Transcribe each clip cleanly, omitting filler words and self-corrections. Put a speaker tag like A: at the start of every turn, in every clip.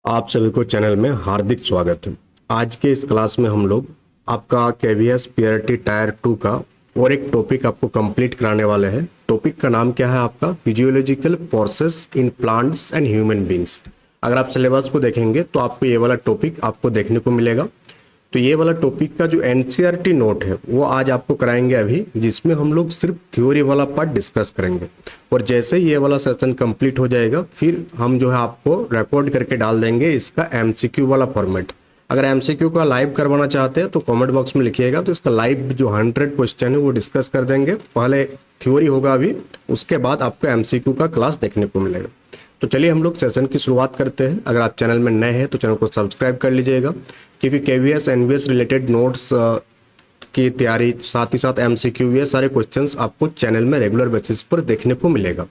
A: आप सभी को चैनल में हार्दिक स्वागत है। आज के इस क्लास में हम लोग आपका केवीएस पीआरटी टायर 2 का और एक टॉपिक आपको कंप्लीट कराने वाले हैं। टॉपिक का नाम क्या है आपका? Physiological process in plants and human beings. अगर आप सिलेबस को देखेंगे तो आपको ये वाला टॉपिक आपको देखने को मिलेगा। तो ये वाला टॉपिक का जो एनसीईआरटी नोट है वो आज आपको कराएंगे अभी, जिसमें हम लोग सिर्फ थ्योरी वाला पार्ट डिस्कस करेंगे। और जैसे ही ये वाला सेशन कंप्लीट हो जाएगा फिर हम जो है आपको रिकॉर्ड करके डाल देंगे इसका एमसीक्यू वाला फॉर्मेट। अगर एमसीक्यू का लाइव करवाना चाहते हैं तो कमेंट बॉक्स में लिखिएगा, तो इसका लाइव जो 100 क्वेश्चन है वो डिस्कस कर देंगे। पहले थ्योरी होगा अभी, उसके बाद आपको एमसीक्यू का क्लास देखने को मिलेगा। तो चलिए हम लोग सेशन की शुरुआत करते हैं। अगर आप चैनल में नए हैं तो चैनल को सब्सक्राइब कर लीजिएगा, क्योंकि केवीएस एनवीएस रिलेटेड नोट्स की तैयारी, साथ ही साथ एमसीक्यू, ये सारे क्वेश्चंस आपको चैनल में रेगुलर बेसिस पर देखने को मिलेगा।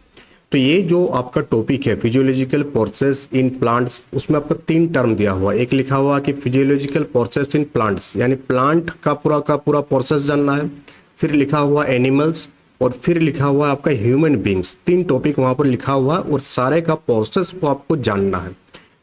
A: तो ये जो आपका टॉपिक है फिजियोलॉजिकल प्रोसेस इन प्लांट्स, उसमें आपका 3 टर्म दिया हुआ है। एक लिखा हुआ कि फिजियोलॉजिकल प्रोसेस इन प्लांट्स, यानी प्लांट का पूरा प्रोसेस जानना है। फिर लिखा हुआ एनिमल्स, और फिर लिखा हुआ आपका ह्यूमन बींग्स। 3 टॉपिक वहां पर लिखा हुआ है और सारे का प्रोसेस को आपको जानना है।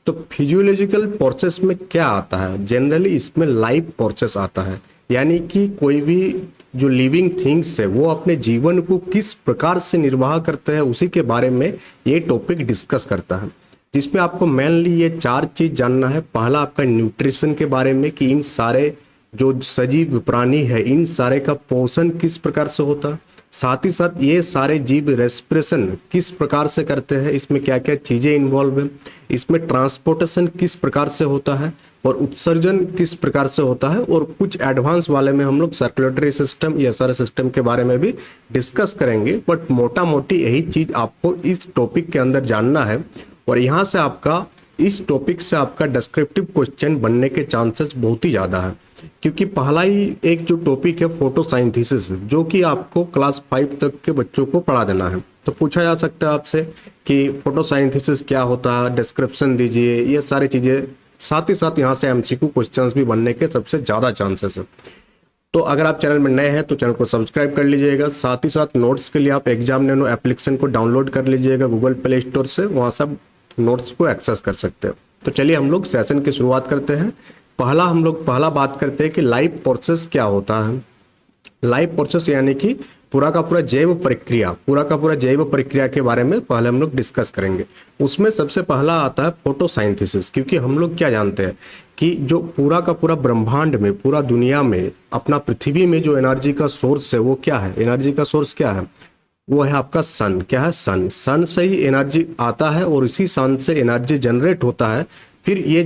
A: तो फिजियोलॉजिकल प्रोसेस में क्या आता है? जनरली इसमें लाइफ प्रोसेस आता है, यानी कि कोई भी जो लिविंग थिंग्स है वो अपने जीवन को किस प्रकार से निर्वाह करते हैं, उसी के बारे में ये टॉपिक डिस्कस करता है। जिसमें आपको मेनली ये 4 चीज जानना है। पहला आपका न्यूट्रिशन के बारे में, कि इन सारे जो सजीव प्राणी है इन सारे का पोषण किस प्रकार से होता है। साथ ही साथ ये सारे जीव रेस्पिरेशन किस प्रकार से करते हैं, इसमें क्या क्या चीजें इन्वॉल्व है, इसमें ट्रांसपोर्टेशन किस प्रकार से होता है और उत्सर्जन किस प्रकार से होता है। और कुछ एडवांस वाले में हम लोग सर्कुलेटरी सिस्टम, ये सारे सिस्टम के बारे में भी डिस्कस करेंगे। बट मोटा मोटी यही चीज आपको इस टॉपिक के अंदर जानना है। और यहाँ से आपका इस टॉपिक से आपका डिस्क्रिप्टिव क्वेश्चन बनने के चांसेस बहुत ही ज़्यादा है, क्योंकि पहला ही एक जो टॉपिक है फोटोसाइंथेसिस, जो कि आपको क्लास 5 तक के बच्चों को पढ़ा देना है। तो पूछा जा सकता है आपसे कि फोटोसाइंथेसिस क्या होता है, डिस्क्रिप्शन दीजिए, ये सारी चीज़ें। साथ ही साथ यहाँ से एमसीक्यू क्वेश्चंस भी बनने के सबसे ज़्यादा चांसेस है। तो अगर आप चैनल में नए हैं तो चैनल को सब्सक्राइब कर लीजिएगा। साथ ही साथ नोट्स के लिए आप एग्जाम नैनो एप्लीकेशन को डाउनलोड कर लीजिएगा गूगल प्ले स्टोर से, वहाँ सब नोट्स को एक्सेस कर सकते हैं। तो चलिए हम लोग सेशन की शुरुआत करते हैं। पहला बात करते हैं कि लाइफ प्रोसेस क्या होता है। लाइफ प्रोसेस यानी कि पूरा का पूरा जैव प्रक्रिया के बारे में पहले हम लोग डिस्कस करेंगे। उसमें सबसे पहला आता है फोटोसाइंथेसिस, क्योंकि हम लोग क्या जानते हैं कि जो पूरा का पूरा ब्रह्मांड में, पूरा दुनिया में, अपना पृथ्वी में जो एनर्जी का सोर्स है वो क्या है? एनर्जी का सोर्स क्या है? वो है आपका सन। क्या है? सन से ही एनर्जी आता है और इसी सन से एनर्जी जनरेट होता है। फिर ये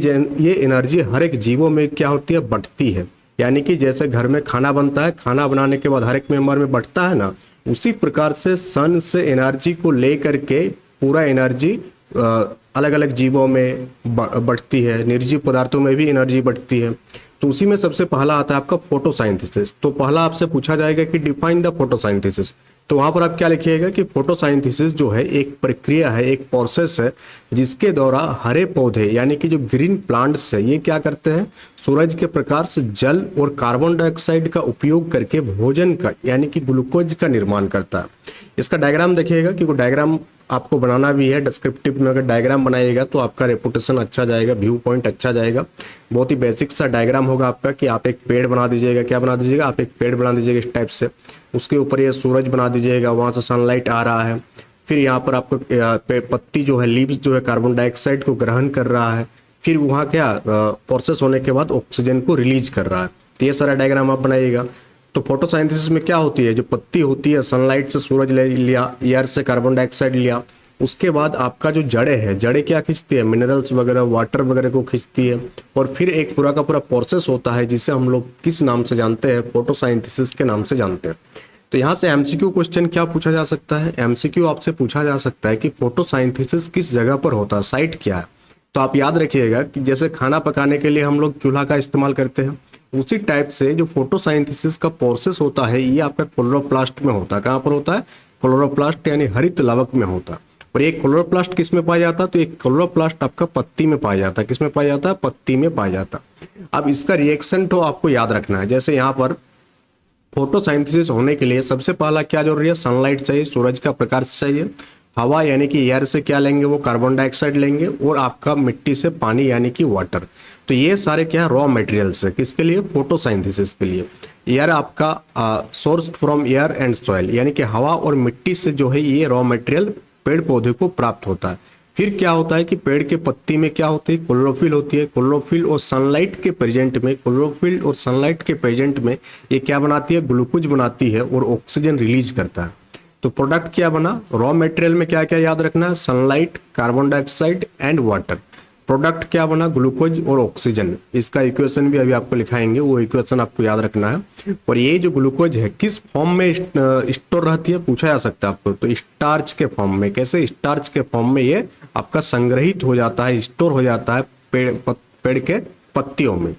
A: एनर्जी हर एक जीवों में क्या होती है? बढ़ती है। यानी कि जैसे घर में खाना बनता है, खाना बनाने के बाद हर एक मेंबर में बढ़ता है ना, उसी प्रकार से सन से एनर्जी को ले करके पूरा एनर्जी अलग अलग जीवों में बढ़ती है। निर्जीव पदार्थों में भी एनर्जी बढ़ती है। तो उसी में सबसे पहला आता है आपका फोटोसाइंथेसिस। तो पहला आपसे पूछा जाएगा कि डिफाइन द फोटोसाइंथेसिस। तो वहां पर आप क्या लिखिएगा कि फोटोसाइंथेसिस जो है एक प्रक्रिया है, एक प्रोसेस है, जिसके द्वारा हरे पौधे यानी कि जो ग्रीन प्लांट्स है ये क्या करते हैं? सूरज के प्रकाश, जल और कार्बन डाइऑक्साइड का उपयोग करके भोजन का यानी कि ग्लूकोज का निर्माण करता है। इसका डायग्राम देखिएगा, क्योंकि डायग्राम आपको बनाना भी है। डिस्क्रिप्टिव में अगर डायग्राम बनाइएगा तो आपका रेपुटेशन अच्छा जाएगा, व्यू पॉइंट अच्छा जाएगा। बहुत ही बेसिक सा डायग्राम होगा आपका कि आप एक पेड़ बना दीजिएगा। क्या बना दीजिएगा? आप एक पेड़ बना दीजिएगा इस टाइप से। उसके ऊपर ये सूरज बना दीजिएगा, वहाँ से सनलाइट आ रहा है। फिर यहाँ पर आपको पत्ती जो है, लीव्स जो है, कार्बन डाइऑक्साइड को ग्रहण कर रहा है। फिर वहाँ क्या प्रोसेस होने के बाद ऑक्सीजन को रिलीज कर रहा है। तो ये सारा डायग्राम आप बनाइएगा। तो फोटोसाइंथेसिस में क्या होती है? जो पत्ती होती है, सनलाइट से सूरज ले लिया, एयर से कार्बन डाइऑक्साइड लिया। उसके बाद आपका जो जड़ें क्या खींचती है? मिनरल्स वगैरह, वाटर वगैरह को खींचती है। और फिर एक पूरा का पूरा प्रोसेस होता है जिसे हम लोग किस नाम से जानते हैं? फोटोसाइंथेसिस के नाम से जानते हैं। तो यहाँ से एमसीक्यू क्वेश्चन क्या पूछा जा सकता है? एमसीक्यू आपसे पूछा जा सकता है कि फोटोसाइंथेसिस किस जगह पर होता है, साइट क्या है। तो आप याद रखिएगा कि जैसे खाना पकाने के लिए हम लोग चूल्हा का इस्तेमाल करते हैं, उसी टाइप से जो फोटोसाइंथेसिस का प्रोसेस होता है ये आपका क्लोरोप्लास्ट में होता है। कहाँ पर होता है? क्लोरोप्लास्ट यानी हरित लवक में होता है। और ये क्लोरोप्लास्ट किस में पाया जाता है? तो एक क्लोरोप्लास्ट आपका पत्ती में पाया जाता है। किस में पाया जाता है? पत्ती में पाया जाता है। अब इसका रिएक्शन तो आपको याद रखना है। जैसे यहाँ पर फोटोसाइंथेसिस होने के लिए सबसे पहला क्या जरूरी है? सनलाइट चाहिए, सूरज का प्रकाश चाहिए। हवा यानी कि एयर से क्या लेंगे, वो कार्बन डाइऑक्साइड लेंगे, और आपका मिट्टी से पानी यानी कि वाटर। तो ये सारे क्या है, रॉ मटेरियल्स है, किसके लिए, फोटोसिंथेसिस के लिए। एयर आपका source from air and soil, यानी कि हवा और मिट्टी से जो है ये रॉ मटेरियल पेड़ पौधे को प्राप्त होता है। फिर क्या होता है कि पेड़ के पत्ती में क्या होती है, क्लोरोफिल होती है। क्लोरोफिल और सनलाइट के प्रेजेंट में, क्लोरोफिल और सनलाइट के प्रेजेंट में ये क्या बनाती है, ग्लूकोज बनाती है और ऑक्सीजन रिलीज करता है। तो प्रोडक्ट क्या बना, रॉ मटेरियल में क्या क्या याद रखना है, sunlight, carbon dioxide and water. Product क्या बना, ग्लूकोज और ऑक्सीजन। इसका इक्वेशन भी अभी आपको लिखाएंगे, वो इक्वेशन आपको याद रखना है। और ये जो ग्लूकोज है किस फॉर्म में स्टोर रहती है, पूछा जा सकता है आपको। तो स्टार्च के फॉर्म में। कैसे, स्टार्च के फॉर्म में ये आपका संग्रहित हो जाता है, स्टोर हो जाता है पेड़ के पत्तियों में।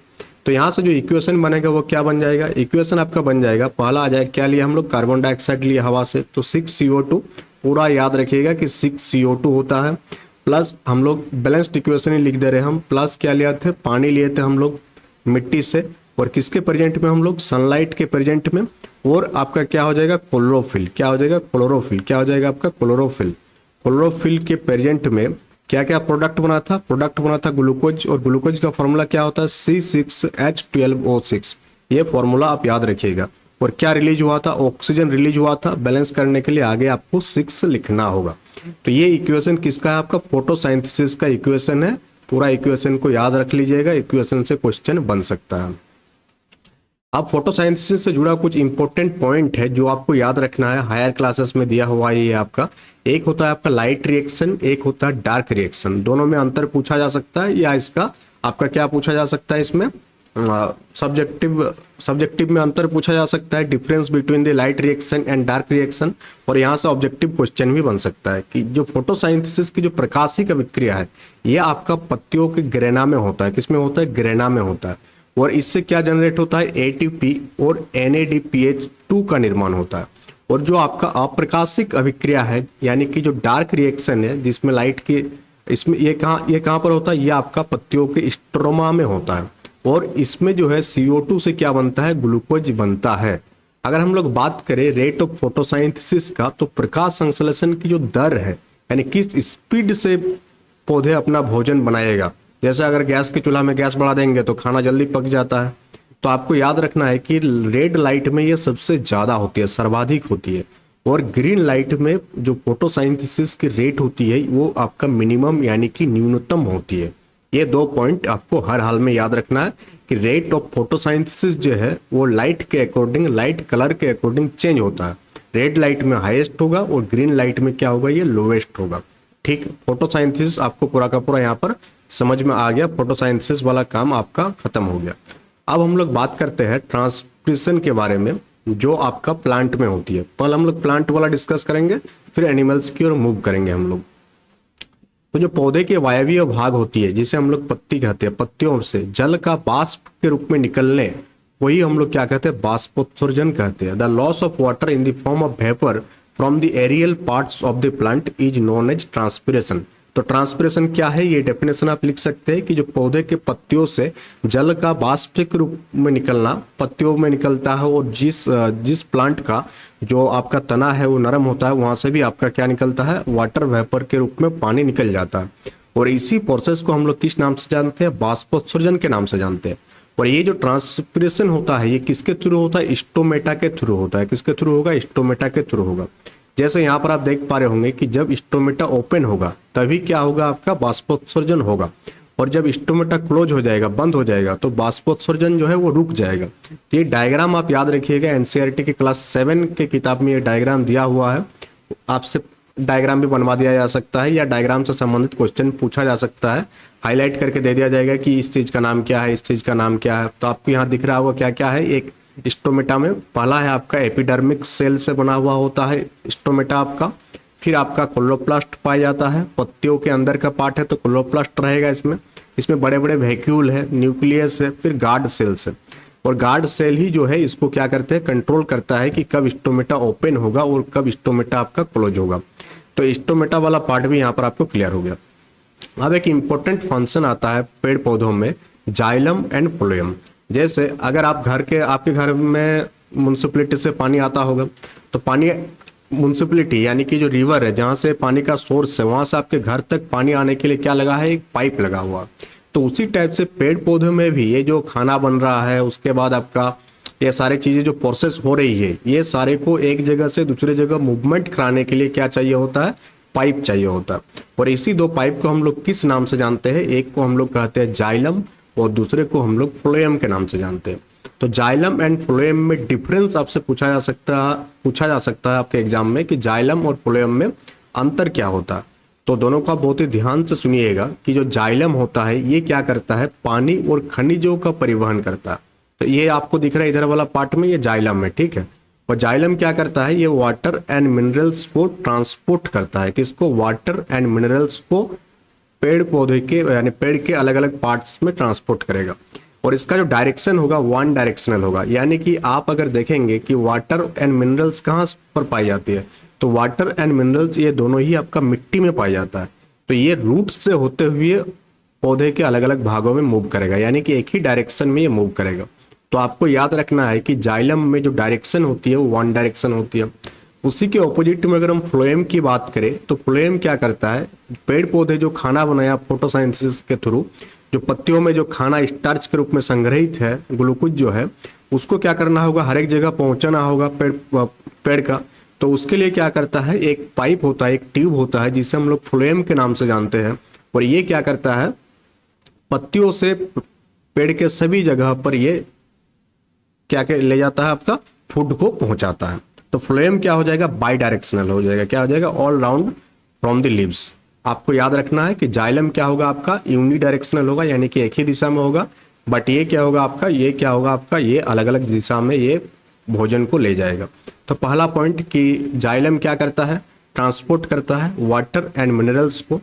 A: तो यहाँ से जो इक्वेशन बनेगा वो क्या बन जाएगा, इक्वेशन आपका बन जाएगा, पहला आ जाएगा क्या लिया हम लोग, कार्बन डाइऑक्साइड लिया हवा से, तो 6CO2। पूरा याद रखिएगा कि 6CO2 होता है, प्लस हम लोग बैलेंस्ड इक्वेशन ही लिख दे रहे हैं हम, प्लस क्या लिया थे, पानी लिए थे हम लोग मिट्टी से, और किसके प्रेजेंट में हम लोग, सनलाइट के प्रेजेंट में। और आपका क्या हो जाएगा, क्लोरोफिल। क्या हो जाएगा, क्लोरोफिल। क्या हो जाएगा आपका, क्लोरोफिल। क्लोरोफिल के प्रेजेंट में क्या क्या प्रोडक्ट बना था, प्रोडक्ट बना था ग्लूकोज, और ग्लूकोज का फॉर्मूला क्या होता है, C6H12O6। ये फॉर्मूला आप याद रखिएगा। और क्या रिलीज हुआ था, ऑक्सीजन रिलीज हुआ था। बैलेंस करने के लिए आगे आपको 6 लिखना होगा। तो ये इक्वेशन किसका है, आपका फोटोसिंथेसिस का इक्वेशन है। पूरा इक्वेशन को याद रख लीजिएगा, इक्वेशन से क्वेश्चन बन सकता है। अब फोटोसिंथेसिस से जुड़ा कुछ इंपॉर्टेंट पॉइंट है जो आपको याद रखना है, हायर क्लासेस में दिया हुआ है ये आपका। एक होता है आपका लाइट रिएक्शन, एक होता है डार्क रिएक्शन। दोनों में अंतर पूछा जा सकता है, या इसका आपका क्या पूछा जा सकता है, इसमें सब्जेक्टिव में अंतर पूछा जा सकता है, difference between the light reaction and dark reaction. और यहाँ से ऑब्जेक्टिव क्वेश्चन भी बन सकता है कि जो फोटोसिंथेसिस की जो प्रकाशिक अभिक्रिया है ये आपका पत्तियों के ग्रेना में होता है। किसमें होता है, ग्रेना में होता है। और इससे क्या जनरेट होता है, ATP और NADPH2 का निर्माण होता है। और जो आपका अप्रकाशिक अभिक्रिया है यानी कि जो डार्क रिएक्शन है जिसमें लाइट की, इसमें ये कहाँ पर होता है, ये आपका पत्तियों के स्ट्रोमा में होता है। और इसमें जो है CO2 से क्या बनता है, ग्लूकोज बनता है। अगर हम लोग बात करें रेट ऑफ फोटोसिंथेसिस का, तो प्रकाश संश्लेषण की जो दर है यानी किस स्पीड से पौधे अपना भोजन बनाएगा। जैसे अगर गैस के चूल्हा में गैस बढ़ा देंगे तो खाना जल्दी पक जाता है। तो आपको याद रखना है कि रेड लाइट में ये सबसे ज़्यादा होती है, सर्वाधिक होती है। और ग्रीन लाइट में जो फोटोसिंथेसिस की रेट होती है वो आपका मिनिमम यानी कि न्यूनतम होती है। ये 2 पॉइंट आपको हर हाल में याद रखना है कि रेट ऑफ फोटोसिंथेसिस जो है वो लाइट के अकॉर्डिंग, लाइट कलर के अकॉर्डिंग चेंज होता है। रेड लाइट में हाईएस्ट होगा और ग्रीन लाइट में क्या होगा, ये लोवेस्ट होगा। ठीक, फोटोसिंथेसिस आपको पूरा का पूरा यहाँ पर समझ में आ गया। फोटोसिंथेसिस वाला काम आपका खत्म हो गया। अब हम लोग बात करते हैं ट्रांसपिरेशन के बारे में, जो आपका प्लांट में होती है। पहले हम लोग प्लांट वाला डिस्कस करेंगे, फिर एनिमल्स की ओर मूव करेंगे हम लोग। तो जो पौधे के वायवीय भाग होती है जिसे हम लोग पत्ती कहते हैं, पत्तियों से जल का बाष्प के रूप में निकलने, वही हम लोग क्या कहते हैं, बाष्पोत्सर्जन कहते हैं। The loss of water in the form of vapour from the aerial parts of the plant is known as transpiration. तो ट्रांसपिरेशन क्या है, ये डेफिनेशन आप लिख सकते हैं कि जो पौधे के पत्तियों से जल का बाष्प के रूप में निकलना, पत्तियों में निकलता है। और जिस प्लांट का जो आपका तना है वो नरम होता है, वहां से भी आपका क्या निकलता है, वाटर वेपर के रूप में पानी निकल जाता है। और इसी प्रोसेस को हम लोग किस नाम से जानते हैं, बाष्पोत्सर्जन के नाम से जानते हैं। और ये जो ट्रांसपिरेशन होता है ये किसके थ्रू होता है, स्टोमेटा के थ्रू होता है। किसके थ्रू होगा, स्टोमेटा के थ्रू होगा। जैसे यहाँ पर आप देख पा रहे होंगे कि जब स्टोमेटा ओपन होगा तभी क्या होगा, आपका बाष्पोत्सर्जन होगा। और जब स्टोमेटा क्लोज हो जाएगा, बंद हो जाएगा, तो बाष्पोत्सर्जन जो है वो रुक जाएगा। ये डायग्राम आप याद रखिएगा, एनसीईआरटी के क्लास 7 के किताब में ये डायग्राम दिया हुआ है। आपसे डायग्राम भी बनवा दिया जा सकता है या डायग्राम से संबंधित क्वेश्चन पूछा जा सकता है। हाईलाइट करके दे दिया जाएगा कि इस चीज़ का नाम क्या है, इस चीज़ का नाम क्या है। तो आपको यहाँ दिख रहा होगा क्या क्या है। एक स्टोमेटा में पहला है आपका एपिडर्मिक सेल से बना हुआ होता है स्टोमेटा आपका। फिर आपका क्लोरोप्लास्ट पाया जाता है, पत्तियों के अंदर का पार्ट है तो क्लोरोप्लास्ट रहेगा इसमें बड़े बड़े वैक्यूल है, न्यूक्लियस है, फिर गार्ड सेल्स है। और गार्ड सेल ही जो है इसको क्या करते हैं, कंट्रोल करता है कि कब स्टोमेटा ओपन होगा और कब स्टोमेटा आपका क्लोज होगा। तो स्टोमेटा वाला पार्ट भी यहाँ पर आपको क्लियर हो गया। अब एक इम्पोर्टेंट फंक्शन आता है पेड़ पौधों में, जाइलम एंड फ्लोएम। जैसे अगर आपके घर में म्यूनसिपलिटी से पानी आता होगा तो पानी म्युनिसिपैलिटी यानी कि जो रिवर है, जहाँ से पानी का सोर्स है, वहाँ से आपके घर तक पानी आने के लिए क्या लगा है, एक पाइप लगा हुआ। तो उसी टाइप से पेड़ पौधों में भी ये जो खाना बन रहा है, उसके बाद आपका ये सारी चीज़ें जो प्रोसेस हो रही है, ये सारे को एक जगह से दूसरे जगह मूवमेंट कराने के लिए क्या चाहिए होता है, पाइप चाहिए होता है। और इसी दो पाइप को हम लोग किस नाम से जानते हैं, एक को हम लोग कहते हैं जाइलम और दूसरे को हम लोग फ्लोएम के नाम से जानते हैं। तो जाइलम एंड फ्लोएम में डिफरेंस आपसे पूछा जा सकता है आपके एग्जाम में कि जाइलम और फ्लोएम में अंतर क्या होता है। तो दोनों का बहुत ही ध्यान से सुनिएगा कि जो जाइलम होता है ये क्या करता है, पानी और खनिजों का परिवहन करता है। तो ये आपको दिख रहा है इधर वाला पार्ट में, ये जाइलम है, ठीक है। और जाइलम क्या करता है, ये वाटर एंड मिनरल्स को ट्रांसपोर्ट करता है। किसको, वाटर एंड मिनरल्स को पेड़ पौधे के यानी पेड़ के अलग अलग पार्ट्स में ट्रांसपोर्ट करेगा। और इसका जो डायरेक्शन होगा वन डायरेक्शनल होगा, यानी कि आप अगर देखेंगे कि वाटर एंड मिनरल्स कहाँ पर पाई जाती है, तो वाटर एंड मिनरल्स ये दोनों ही आपका मिट्टी में पाया जाता है। तो ये रूट से होते हुए पौधे के अलग अलग भागों में मूव करेगा, यानी कि एक ही डायरेक्शन में ये मूव करेगा। तो आपको याद रखना है कि जाइलम में जो डायरेक्शन होती है वो वन डायरेक्शन होती है। उसी के ऑपोजिट में अगर हम फ्लोएम की बात करें तो फ्लोएम क्या करता है, पेड़ पौधे जो खाना बनाया फोटोसिंथेसिस के थ्रू, जो पत्तियों में जो खाना स्टार्च के रूप में संग्रहित है, ग्लूकोज जो है, उसको क्या करना होगा, हर एक जगह पहुंचाना होगा पेड़ का। तो उसके लिए क्या करता है, एक पाइप होता है, एक ट्यूब होता है जिसे हम लोग फ्लोएम के नाम से जानते हैं। और ये क्या करता है, पत्तियों से पेड़ के सभी जगह पर ये क्या ले जाता है, आपका फूड को पहुंचाता है। तो फ्लोएम क्या हो जाएगा, बाई डायरेक्शनल हो जाएगा, क्या हो जाएगा, all round from the leaves. आपको याद रखना है कि जाइलम क्या होगा आपका, यूनि डायरेक्शनल होगा, यानी कि एक ही दिशा में होगा। बट ये क्या होगा आपका, ये अलग अलग दिशा में ये भोजन को ले जाएगा। तो पहला पॉइंट कि जाइलम क्या करता है, ट्रांसपोर्ट करता है वाटर एंड मिनरल्स को।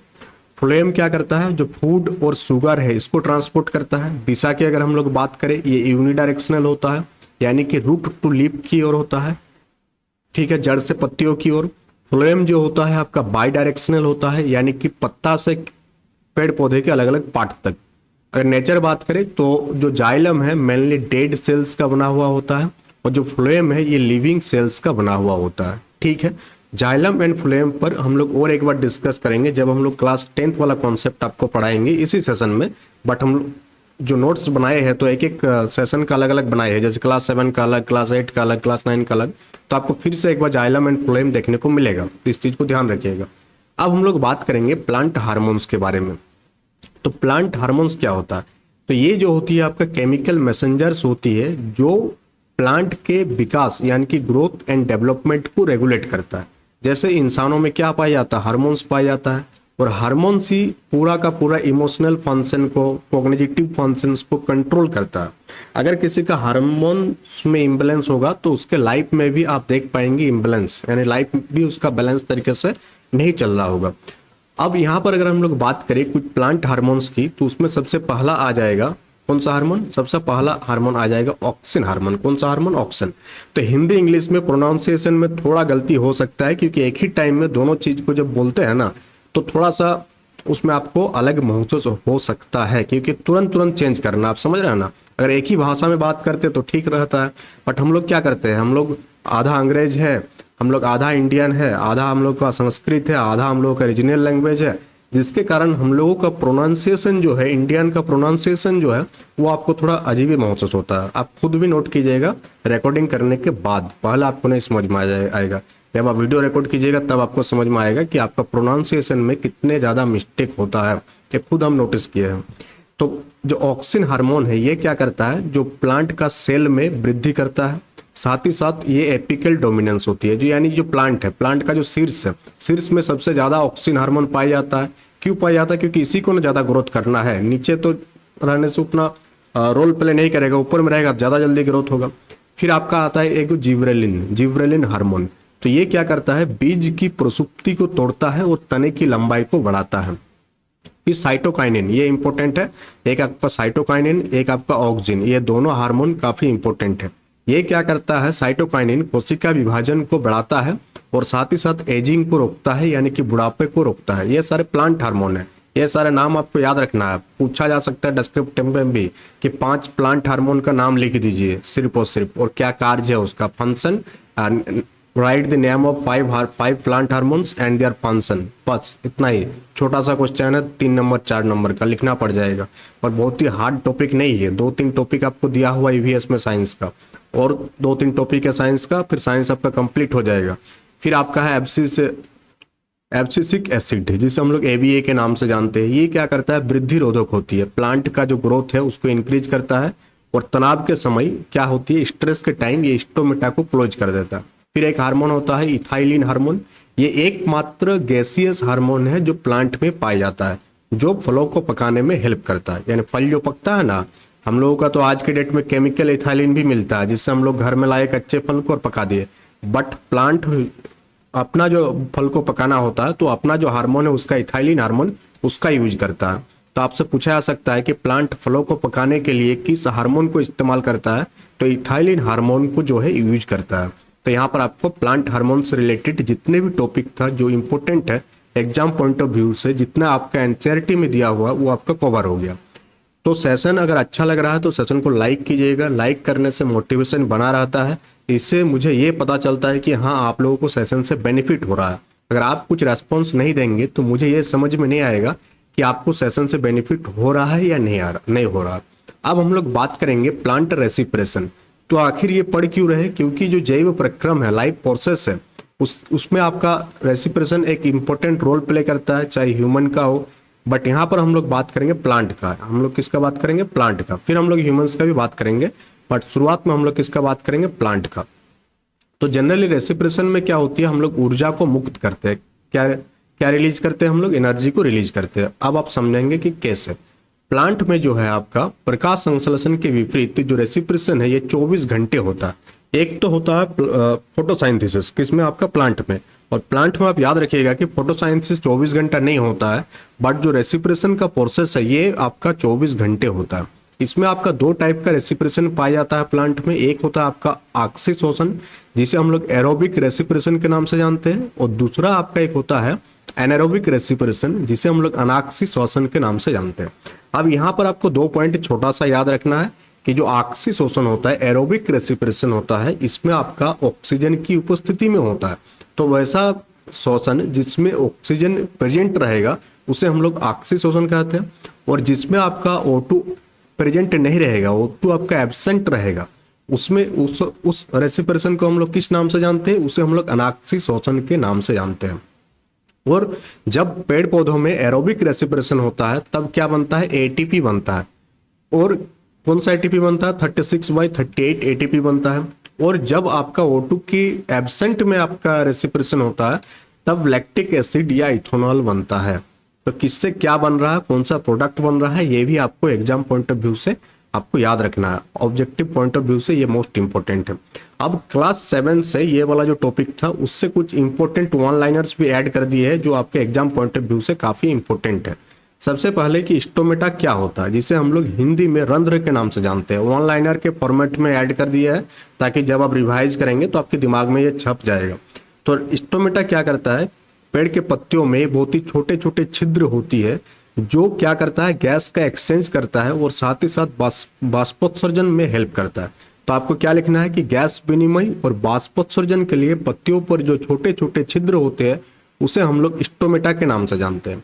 A: फ्लोएम क्या करता है, जो फूड और शुगर है इसको ट्रांसपोर्ट करता है। दिशा की अगर हम लोग बात करें, ये यूनिडायरेक्शनल होता है, यानी कि रूट टू लीफ की ओर होता है, ठीक है, जड़ से पत्तियों की ओर। फ्लोएम जो होता है आपका बाई डायरेक्शनल होता है, यानी कि पत्ता से पेड़ पौधे के अलग अलग पार्ट तक। अगर नेचर बात करें तो जो जाइलम है मेनली डेड सेल्स का बना हुआ होता है, और जो फ्लोएम है ये लिविंग सेल्स का बना हुआ होता है, ठीक है। जाइलम एंड फ्लोएम पर हम लोग और एक बार डिस्कस करेंगे जब हम लोग क्लास 10th वाला कॉन्सेप्ट आपको पढ़ाएंगे इसी सेशन में। बट हम जो नोट्स बनाए हैं तो एक एक सेशन का अलग अलग बनाए हैं, जैसे क्लास 7 का अलग, क्लास 8 का अलग, क्लास 9 का अलग। तो आपको फिर से एक बार जाइलम एंड फ्लोएम देखने को मिलेगा, तो इस चीज़ को ध्यान रखिएगा। अब हम लोग बात करेंगे प्लांट हार्मोन्स के बारे में। तो प्लांट हार्मोन्स क्या होता है, तो ये जो होती है आपका केमिकल मैसेंजर्स होती है जो प्लांट के विकास यानी कि ग्रोथ एंड डेवलपमेंट को रेगुलेट करता है। जैसे इंसानों में क्या पाया जाता है, हार्मोन्स पाया जाता है, और हार्मोन्स ही पूरा का पूरा इमोशनल फंक्शन को, कॉग्निटिव फंक्शंस को कंट्रोल करता है। अगर किसी का हार्मोन्स में इम्बैलेंस होगा तो उसके लाइफ में भी आप देख पाएंगे इम्बैलेंस, यानी लाइफ भी उसका बैलेंस तरीके से नहीं चल रहा होगा। अब यहाँ पर अगर हम लोग बात करें कुछ प्लांट हार्मोन्स की, तो उसमें सबसे पहला आ जाएगा कौन सा हार्मोन, सबसे पहला हार्मोन आ जाएगा ऑक्सिन हार्मोन। कौन सा हार्मोन, ऑक्सिन। तो हिंदी इंग्लिश में प्रोनाउंसिएशन में थोड़ा गलती हो सकता है, क्योंकि एक ही टाइम में दोनों चीज को जब बोलते हैं ना तो थोड़ा सा उसमें आपको अलग महसूस हो सकता है, क्योंकि तुरंत चेंज करना, आप समझ रहे हैं ना। अगर एक ही भाषा में बात करते तो ठीक रहता है, बट हम लोग क्या करते हैं, हम लोग आधा अंग्रेज है, हम लोग आधा इंडियन है, आधा हम लोग का संस्कृत है, आधा हम लोग का रीजनल लैंग्वेज है, जिसके कारण हम लोगों का प्रोनाउंसिएशन जो है, इंडियन का प्रोनाउंसिएशन जो है वो आपको थोड़ा अजीब ही महसूस होता है। आप खुद भी नोट कीजिएगा रिकॉर्डिंग करने के बाद, पहले आपको नहीं समझ में आएगा, जब आप वीडियो रिकॉर्ड कीजिएगा तब आपको समझ में आएगा कि आपका प्रोनाउंसिएशन में कितने ज़्यादा मिस्टेक होता है, ये खुद हम नोटिस किए हैं। तो जो ऑक्सिन हार्मोन है ये क्या करता है, जो प्लांट का सेल में वृद्धि करता है, साथ ही साथ ये एपिकल डोमिनेंस होती है, जो यानी जो प्लांट है, प्लांट का जो शीर्ष है, शीर्ष में सबसे ज़्यादा ऑक्सिन हार्मोन पाया जाता है। क्यों पाया जाता है, क्योंकि इसी को ना ज़्यादा ग्रोथ करना है, नीचे तो रहने से उतना रोल प्ले नहीं करेगा, ऊपर में रहेगा ज़्यादा जल्दी ग्रोथ होगा। फिर आपका आता है एक जिब्रेलिन हार्मोन। तो ये क्या करता है, बीज की प्रसुप्ति को तोड़ता है और तने की लंबाई को बढ़ाता है। फिर साइटोकाइनिन, ये इंपॉर्टेंट है, एक आपका साइटोकाइनिन, एक आपका ऑक्सिन, ये दोनों हार्मोन काफी इंपॉर्टेंट है। ये क्या करता है, साइटोकाइनिन कोशिका विभाजन को बढ़ाता है और साथ ही साथ एजिंग को रोकता है, यानी कि बुढ़ापे को रोकता है। ये सारे प्लांट हार्मोन है, ये सारे नाम आपको याद रखना है। पूछा जा सकता है डिस्क्रिप्टिव में भी कि 5 प्लांट हार्मोन का नाम लिख दीजिए सिर्फ और सिर्फ, और क्या कार्य है उसका, function right the name of five plant hormones and their function. बस इतना ही छोटा सा क्वेश्चन है, 3 नंबर 4 नंबर का लिखना पड़ जाएगा, और बहुत ही हार्ड टॉपिक नहीं है। 2-3 टॉपिक आपको दिया हुआ ईवीएस में साइंस का, और 2-3 टॉपिक है साइंस का, फिर साइंस आपका कंप्लीट हो जाएगा। फिर आपका है एब्सिसिक एसिड, जिसे हम लोग एबीए के नाम से जानते हैं। ये क्या करता है, वृद्धि रोधक होती है, प्लांट का जो ग्रोथ है उसको इंक्रीज करता है, और तनाव के समय क्या होती है, स्ट्रेस के टाइम ये स्टोमेटा को क्लोज कर देता है। फिर एक हार्मोन होता है इथाइलिन हार्मोन। ये एकमात्र गैसियस हार्मोन है जो प्लांट में पाया जाता है, जो फलों को पकाने में हेल्प करता है। यानी फल जो पकता है ना, हम लोगों का तो आज के डेट में केमिकल इथाइलिन भी मिलता है, जिससे हम लोग घर में लाए कच्चे फल को और पका दिए, बट प्लांट अपना जो फल को पकाना होता है तो अपना जो हार्मोन है उसका इथाइलिन हार्मोन उसका यूज करता है। तो आपसे पूछा जा सकता है कि प्लांट फलों को पकाने के लिए किस हार्मोन को इस्तेमाल करता है, तो इथाइलिन हार्मोन को जो है यूज करता है। तो यहाँ पर आपको प्लांट हार्मोन से रिलेटेड जितने भी टॉपिक था जो इंपॉर्टेंट है एग्जाम पॉइंट ऑफ व्यू से, जितना आपका एनसीईआरटी में दिया हुआ वो आपका कवर हो गया। तो सेशन अगर अच्छा लग रहा है तो सेशन को लाइक कीजिएगा। लाइक करने से मोटिवेशन बना रहता है, इससे मुझे ये पता चलता है कि हाँ आप लोगों को सेशन से बेनिफिट हो रहा है। अगर आप कुछ रेस्पॉन्स नहीं देंगे तो मुझे ये समझ में नहीं आएगा कि आपको सेशन से बेनिफिट हो रहा है या नहीं हो रहा। अब हम लोग बात करेंगे प्लांट रेसिप्रेशन। तो आखिर ये पढ़ क्यों रहे, क्योंकि जो जैव प्रक्रम है, लाइफ प्रोसेस है, उसमें आपका रेसिप्रेशन एक इंपॉर्टेंट रोल प्ले करता है, चाहे ह्यूमन का हो। बट यहाँ पर हम लोग बात करेंगे प्लांट का। हम लोग किसका बात करेंगे, प्लांट का। फिर हम लोग ह्यूमंस का भी बात करेंगे, बट शुरुआत में हम लोग किसका बात करेंगे, प्लांट का। तो जनरली रेसिप्रेशन में क्या होती है, हम लोग ऊर्जा को मुक्त करते हैं। क्या रिलीज करते हैं, हम लोग एनर्जी को रिलीज करते हैं। अब आप समझेंगे कि कैसे। प्लांट में जो है आपका प्रकाश संश्लेषण के विपरीत जो रेसिप्रेशन है ये 24 घंटे होता है। एक तो होता है फोटोसाइंथेसिस, किसमें, आपका प्लांट में। और प्लांट में आप याद रखिएगा कि फोटोसाइंथेसिस 24 घंटा नहीं होता है, बट जो रेसिप्रेशन का प्रोसेस है ये आपका 24 घंटे होता है। इसमें आपका 2 टाइप का रेसिप्रेशन पाया जाता है प्लांट में। एक होता है आपका ऑक्सीशोषण, जिसे हम लोग एरोबिक रेसिप्रेशन के नाम से जानते हैं, और दूसरा आपका एक होता है एनारोबिक रेसिप्रेशन, जिसे हम लोग अनाक्सीशोषण के नाम से जानते हैं। अब यहाँ पर आपको 2 पॉइंट छोटा सा याद रखना है कि जो ऑक्सीशोषण होता है, एरोबिक रेसिप्रेशन होता है, इसमें आपका ऑक्सीजन की उपस्थिति में होता है। तो वैसा शोषण जिसमें ऑक्सीजन प्रेजेंट रहेगा उसे हम लोग ऑक्सीशोषण कहते हैं, और जिसमें आपका O2 प्रेजेंट नहीं रहेगा, O2 आपका एब्सेंट रहेगा, उसमें उस रेसिप्रेशन को हम लोग किस नाम से जानते हैं, उसे हम लोग अनाक्सीशोषण के नाम से जानते हैं। और जब पेड़ पौधों में एरोबिक रेसिप्रेशन होता है तब क्या बनता है, एटीपी बनता है। और कौन सा एटीपी बनता है, 36/38 एटीपी बनता है। और जब आपका O2 की एब्सेंट में आपका रेसिप्रेशन होता है तब लैक्टिक एसिड या इथेनॉल बनता है। तो किससे क्या बन रहा है, कौन सा प्रोडक्ट बन रहा है, ये भी आपको एग्जाम पॉइंट ऑफ व्यू से आपको याद रखना है। ऑब्जेक्टिव पॉइंट ऑफ व्यू से ये मोस्ट इंपॉर्टेंट है। अब क्लास 7 से ये वाला जो टॉपिक था उससे कुछ इंपॉर्टेंट वन लाइनर्स भी ऐड कर दिए हैं जो आपके एग्जाम पॉइंट ऑफ व्यू से काफी इंपॉर्टेंट है। सबसे पहले कि स्टोमेटा क्या होता है, जिसे हम लोग हिंदी में रंध्र के नाम से जानते हैं। वन लाइनर के फॉर्मेट में ऐड कर दिया है ताकि जब आप रिवाइज करेंगे तो आपके दिमाग में ये छप जाएगा। तो स्टोमेटा क्या करता है, पेड़ के पत्तियों में बहुत ही छोटे छोटे छिद्र होती है जो क्या करता है, गैस का एक्सचेंज करता है और साथ ही साथ बाष्पोत्सर्जन में हेल्प करता है। तो आपको क्या लिखना है कि गैस विनिमय और बाष्पोत्सर्जन के लिए पत्तियों पर जो छोटे छोटे छिद्र होते हैं उसे हम लोग स्टोमेटा के नाम से जानते हैं।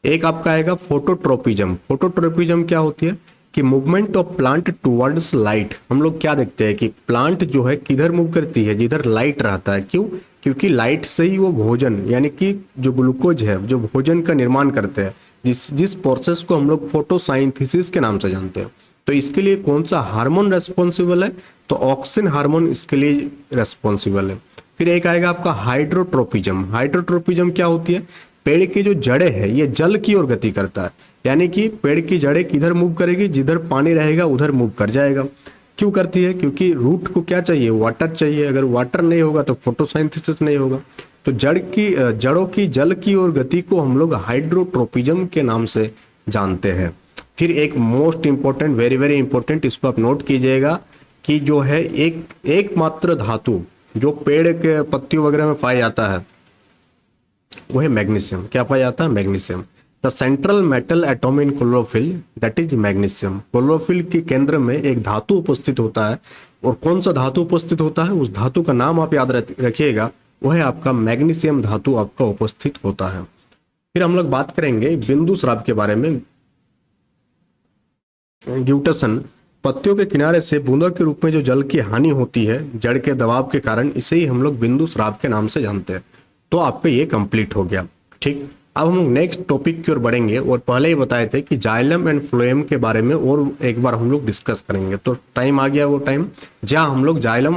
A: एक आपका आएगा फोटोट्रोपिज्म। फोटोट्रोपिज्म क्या होती है कि movement of plant towards light. हम लोग क्या देखते हैं कि प्लांट जो है किधर मूव करती है, जिधर लाइट रहता है। क्यों, क्योंकि लाइट से ही वो भोजन यानी कि जो ग्लूकोज है जो भोजन का निर्माण करते हैं, जिस प्रोसेस को हम लोग फोटोसाइंथेसिस के नाम से जानते हैं। तो इसके लिए कौन सा हार्मोन रेस्पॉन्सिबल है, तो ऑक्सिन हार्मोन इसके लिए रेस्पॉन्सिबल है। फिर एक आएगा आपका हाइड्रोट्रोपिज्म। हाइड्रोट्रोपिज्म क्या होती है, पेड़ की जो जड़ें है ये जल की ओर गति करता है, यानी कि पेड़ की जड़ें किधर मूव करेगी, जिधर पानी रहेगा उधर मूव कर जाएगा। क्यों करती है, क्योंकि रूट को क्या चाहिए, वाटर चाहिए। अगर वाटर नहीं होगा तो फोटोसाइंथेसिस नहीं होगा। तो जड़ों की जल की ओर गति को हम लोग हाइड्रोट्रोपिज्म के नाम से जानते हैं। फिर एक most important, very very important, इसको आप नोट कीजिएगा कि जो है एकमात्र धातु जो पेड़ के पत्तियों वगैरह में पाया जाता है वो है मैग्नीशियम। क्या पाया जाता है, magnesium. The central metal atom in chlorophyll that is magnesium. Chlorophyll के केंद्र में एक धातु उपस्थित होता है और कौन सा धातु उपस्थित होता है, उस धातु का नाम आप याद रखिएगा, वह है आपका मैग्नीशियम धातु आपका उपस्थित होता है। फिर हम लोग बात करेंगे बिंदु स्राव के बारे में। ग्यूटसन, पत्तियों के किनारे से बूंदों के रूप में जो जल की हानि होती है जड़ के दबाव के कारण, इसे ही हम लोग बिंदु स्राव के नाम से जानते हैं। तो आपका ये कंप्लीट हो गया। ठीक, अब हम नेक्स्ट टॉपिक की ओर बढ़ेंगे और पहले ही बताए थे कि जाइलम एंड फ्लोएम के बारे में और एक बार हम लोग डिस्कस करेंगे। तो टाइम आ गया वो टाइम जहां हम लोग जाइलम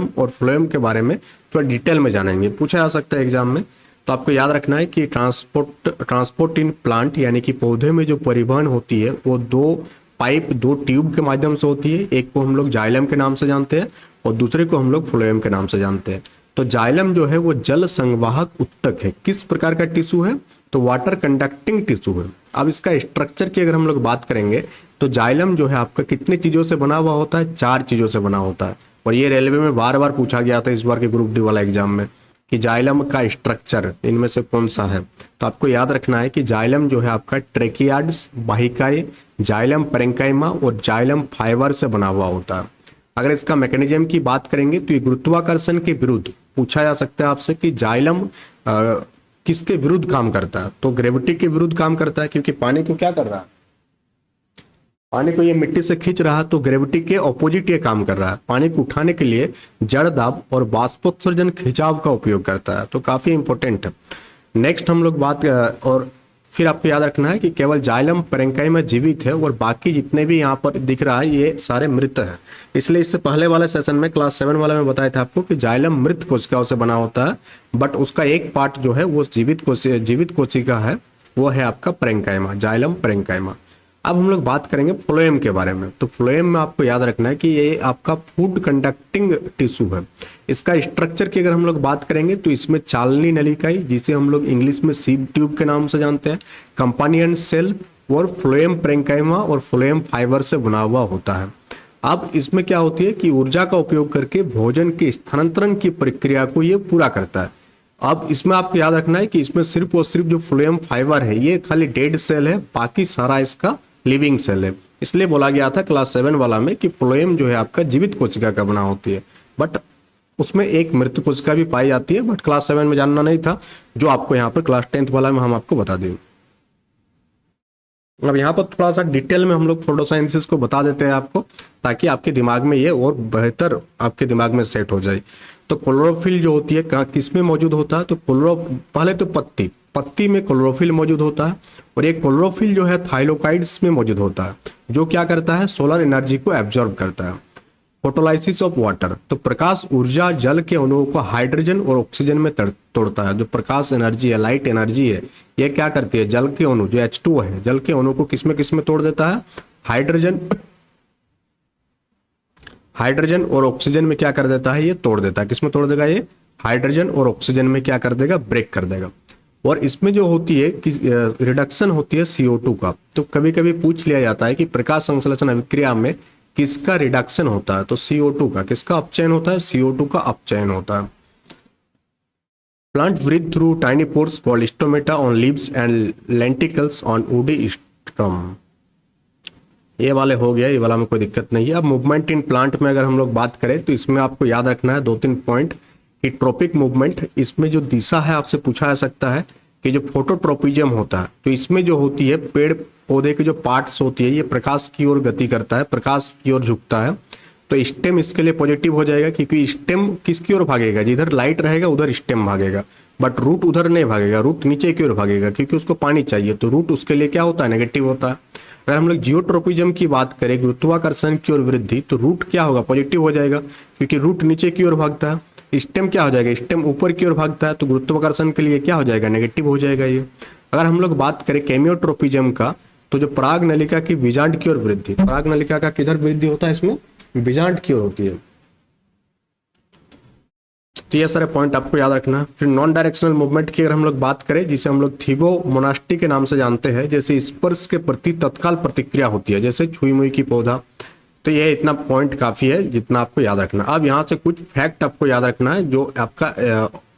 A: और फ्लोएम के बारे में थोड़ा डिटेल में जानेंगे। पूछा जा सकता है एग्जाम में। तो आपको याद रखना है कि ट्रांसपोर्ट इन प्लांट यानी कि पौधे में जो परिवहन होती है वो दो ट्यूब के माध्यम से होती है। एक को हम लोग जाइलम के नाम से जानते हैं और दूसरे को हम लोग फ्लोएम के नाम से जानते हैं। तो जाइलम जो है वो जल संवाहक उत्तक है। किस प्रकार का टिश्यू है, तो वाटर कंडक्टिंग टिश्यू है। अब इसका स्ट्रक्चर की अगर हम लोग बात करेंगे तो जाइलम जो है आपका कितनी चीजों से बना हुआ होता है, 4 चीजों से बना होता है। और ये रेलवे में बार बार पूछा गया था इस बार के ग्रुप डी वाला एग्जाम में कि जाइलम का स्ट्रक्चर इनमें से कौन सा है। तो आपको याद रखना है कि जाइलम जो है आपका ट्रेकियाड्स, वाहिकाएं, जाइलम पैरेन्काइमा और जाइलम फाइबर से बना हुआ होता है। अगर इसका मैकेनिज्म की बात करेंगे तो ये गुरुत्वाकर्षण के विरुद्ध पूछा जा सकता है आपसे कि जाइलम किसके विरुद्ध काम करता है, तो ग्रेविटी के विरुद्ध काम करता है। क्योंकि पानी को क्या कर रहा है, पानी को ये मिट्टी से खींच रहा है, तो ग्रेविटी के ऑपोजिट ये काम कर रहा है। पानी को उठाने के लिए जड़ दाब और बाष्पोत्सर्जन खिंचाव का उपयोग करता है। तो काफी इंपॉर्टेंट है। नेक्स्ट हम लोग बात और फिर आपको याद रखना है कि केवल जाइलम पैरेन्काइमा जीवित है और बाकी जितने भी यहाँ पर दिख रहा है ये सारे मृत है। इसलिए इससे पहले वाले सेशन में क्लास 7 वाले में बताया था आपको कि जाइलम मृत कोशिकाओं से बना होता है, बट उसका एक पार्ट जो है वो जीवित कोशिका है, वो है आपका पैरेन्काइमा, जाइलम पैरेन्काइमा। अब हम लोग बात करेंगे फ्लोएम के बारे में। तो फ्लोएम में आपको याद रखना है कि ये आपका फूड कंडक्टिंग टिश्यू है। इसका स्ट्रक्चर की अगर हम लोग बात करेंगे तो इसमें चालनी नलिकाएं, जिसे हम लोग इंग्लिश में सीड ट्यूब के नाम से जानते हैं, कंपानियन सेल और फ्लोएम पैरेन्काइमा और फ्लोएम फाइबर से बना हुआ होता है। अब इसमें क्या होती है कि ऊर्जा का उपयोग करके भोजन के स्थानांतरण की प्रक्रिया को ये पूरा करता है। अब इसमें आपको याद रखना है कि इसमें सिर्फ और सिर्फ जो फ्लोएम फाइबर है ये खाली डेड सेल है, बाकी सारा इसका लिविंग सेल है। इसलिए बोला गया था क्लास 7 वाला में कि फ्लोएम जो है आपका जीवित कोशिका का बना होती है, बट उसमें एक मृत कोशिका भी पाई जाती है, बट क्लास 7 में जानना नहीं था, जो आपको यहाँ पर क्लास 10th वाला में हम आपको बता दें। अब यहाँ पर थोड़ा सा डिटेल में हम लोग फोटोसाइंसिस को बता देते हैं आपको, ताकि आपके दिमाग में ये और बेहतर आपके दिमाग में सेट हो जाए। तो क्लोरोफिल जो होती है किस में मौजूद होता है, तो पहले तो पत्ती में क्लोरोफिल मौजूद होता है, और ये क्लोरोफिल जो है थाइलोकाइड्स में मौजूद होता है, जो क्या करता है, सोलर एनर्जी को एब्जॉर्ब करता है। फोटोलाइसिस ऑफ वाटर, तो प्रकाश ऊर्जा जल के अणुओं को हाइड्रोजन और ऑक्सीजन में तोड़ता है। जो प्रकाश एनर्जी है, लाइट एनर्जी है, ये क्या करती है, जल के अणु जो H2 है, जल के अणु को किस में तोड़ देता है, हाइड्रोजन और ऑक्सीजन में क्या कर देता है, ये तोड़ देता है। किसमें तोड़ देगा, ये हाइड्रोजन और ऑक्सीजन में क्या कर देगा, ब्रेक कर देगा। और इसमें जो होती है रिडक्शन होती है CO2 का। तो कभी कभी पूछ लिया जाता है कि प्रकाश संश्लेषण अभिक्रिया में किसका रिडक्शन होता है, तो CO2 का। किसका अपचयन होता है, CO2 का अपचयन होता है। Plant breathe through tiny pores called stomata on leaves and lenticels on woody stem. ये वाले हो गया, ये वाला में कोई दिक्कत नहीं है। अब मूवमेंट इन प्लांट में अगर हम लोग बात करें तो इसमें आपको याद रखना है 2-3 पॉइंट कि ट्रोपिक मूवमेंट, इसमें जो दिशा है आपसे पूछा जा सकता है कि जो फोटोट्रोपिज्म होता है, तो इसमें जो होती है पेड़ पौधे के जो पार्ट्स होती है, ये प्रकाश की ओर गति करता है, प्रकाश की ओर झुकता है। तो स्टेम इसके लिए पॉजिटिव हो जाएगा, क्योंकि स्टेम किसकी ओर भागेगा, जिधर लाइट रहेगा उधर स्टेम भागेगा, बट रूट उधर नहीं भागेगा, रूट नीचे की ओर भागेगा, क्योंकि उसको पानी चाहिए। तो रूट उसके लिए क्या होता है, नेगेटिव होता है। अगर हम लोग जियोट्रोपिज्म की बात करें, गुरुत्वाकर्षण की ओर वृद्धि, तो रूट क्या होगा, पॉजिटिव हो जाएगा, क्योंकि रूट नीचे की ओर भागता है। स्टेम क्या हो जाएगा, स्टेम ऊपर की ओर भागता है, तो गुरुत्वाकर्षण के लिए क्या हो जाएगा, नेगेटिव हो जाएगा ये। अगर हम लोग बात करें केमियोट्रोपिज्म का, तो जो पराग नलिका की बीजांड की ओर वृद्धि, पराग नलिका का किधर वृद्धि होता है, इसमें बीजांड की ओर होती है। तो ये सारे पॉइंट आपको याद रखना है। फिर नॉन डायरेक्शनल मूवमेंट की अगर हम लोग बात करें, जिसे हम लोग थिगोमोनास्टी के नाम से जानते हैं, जैसे स्पर्श के प्रति तत्काल प्रतिक्रिया होती है, जैसे छुई मुई की पौधा। तो ये इतना पॉइंट काफी है जितना आपको याद रखना। अब यहाँ से कुछ फैक्ट आपको याद रखना है जो आपका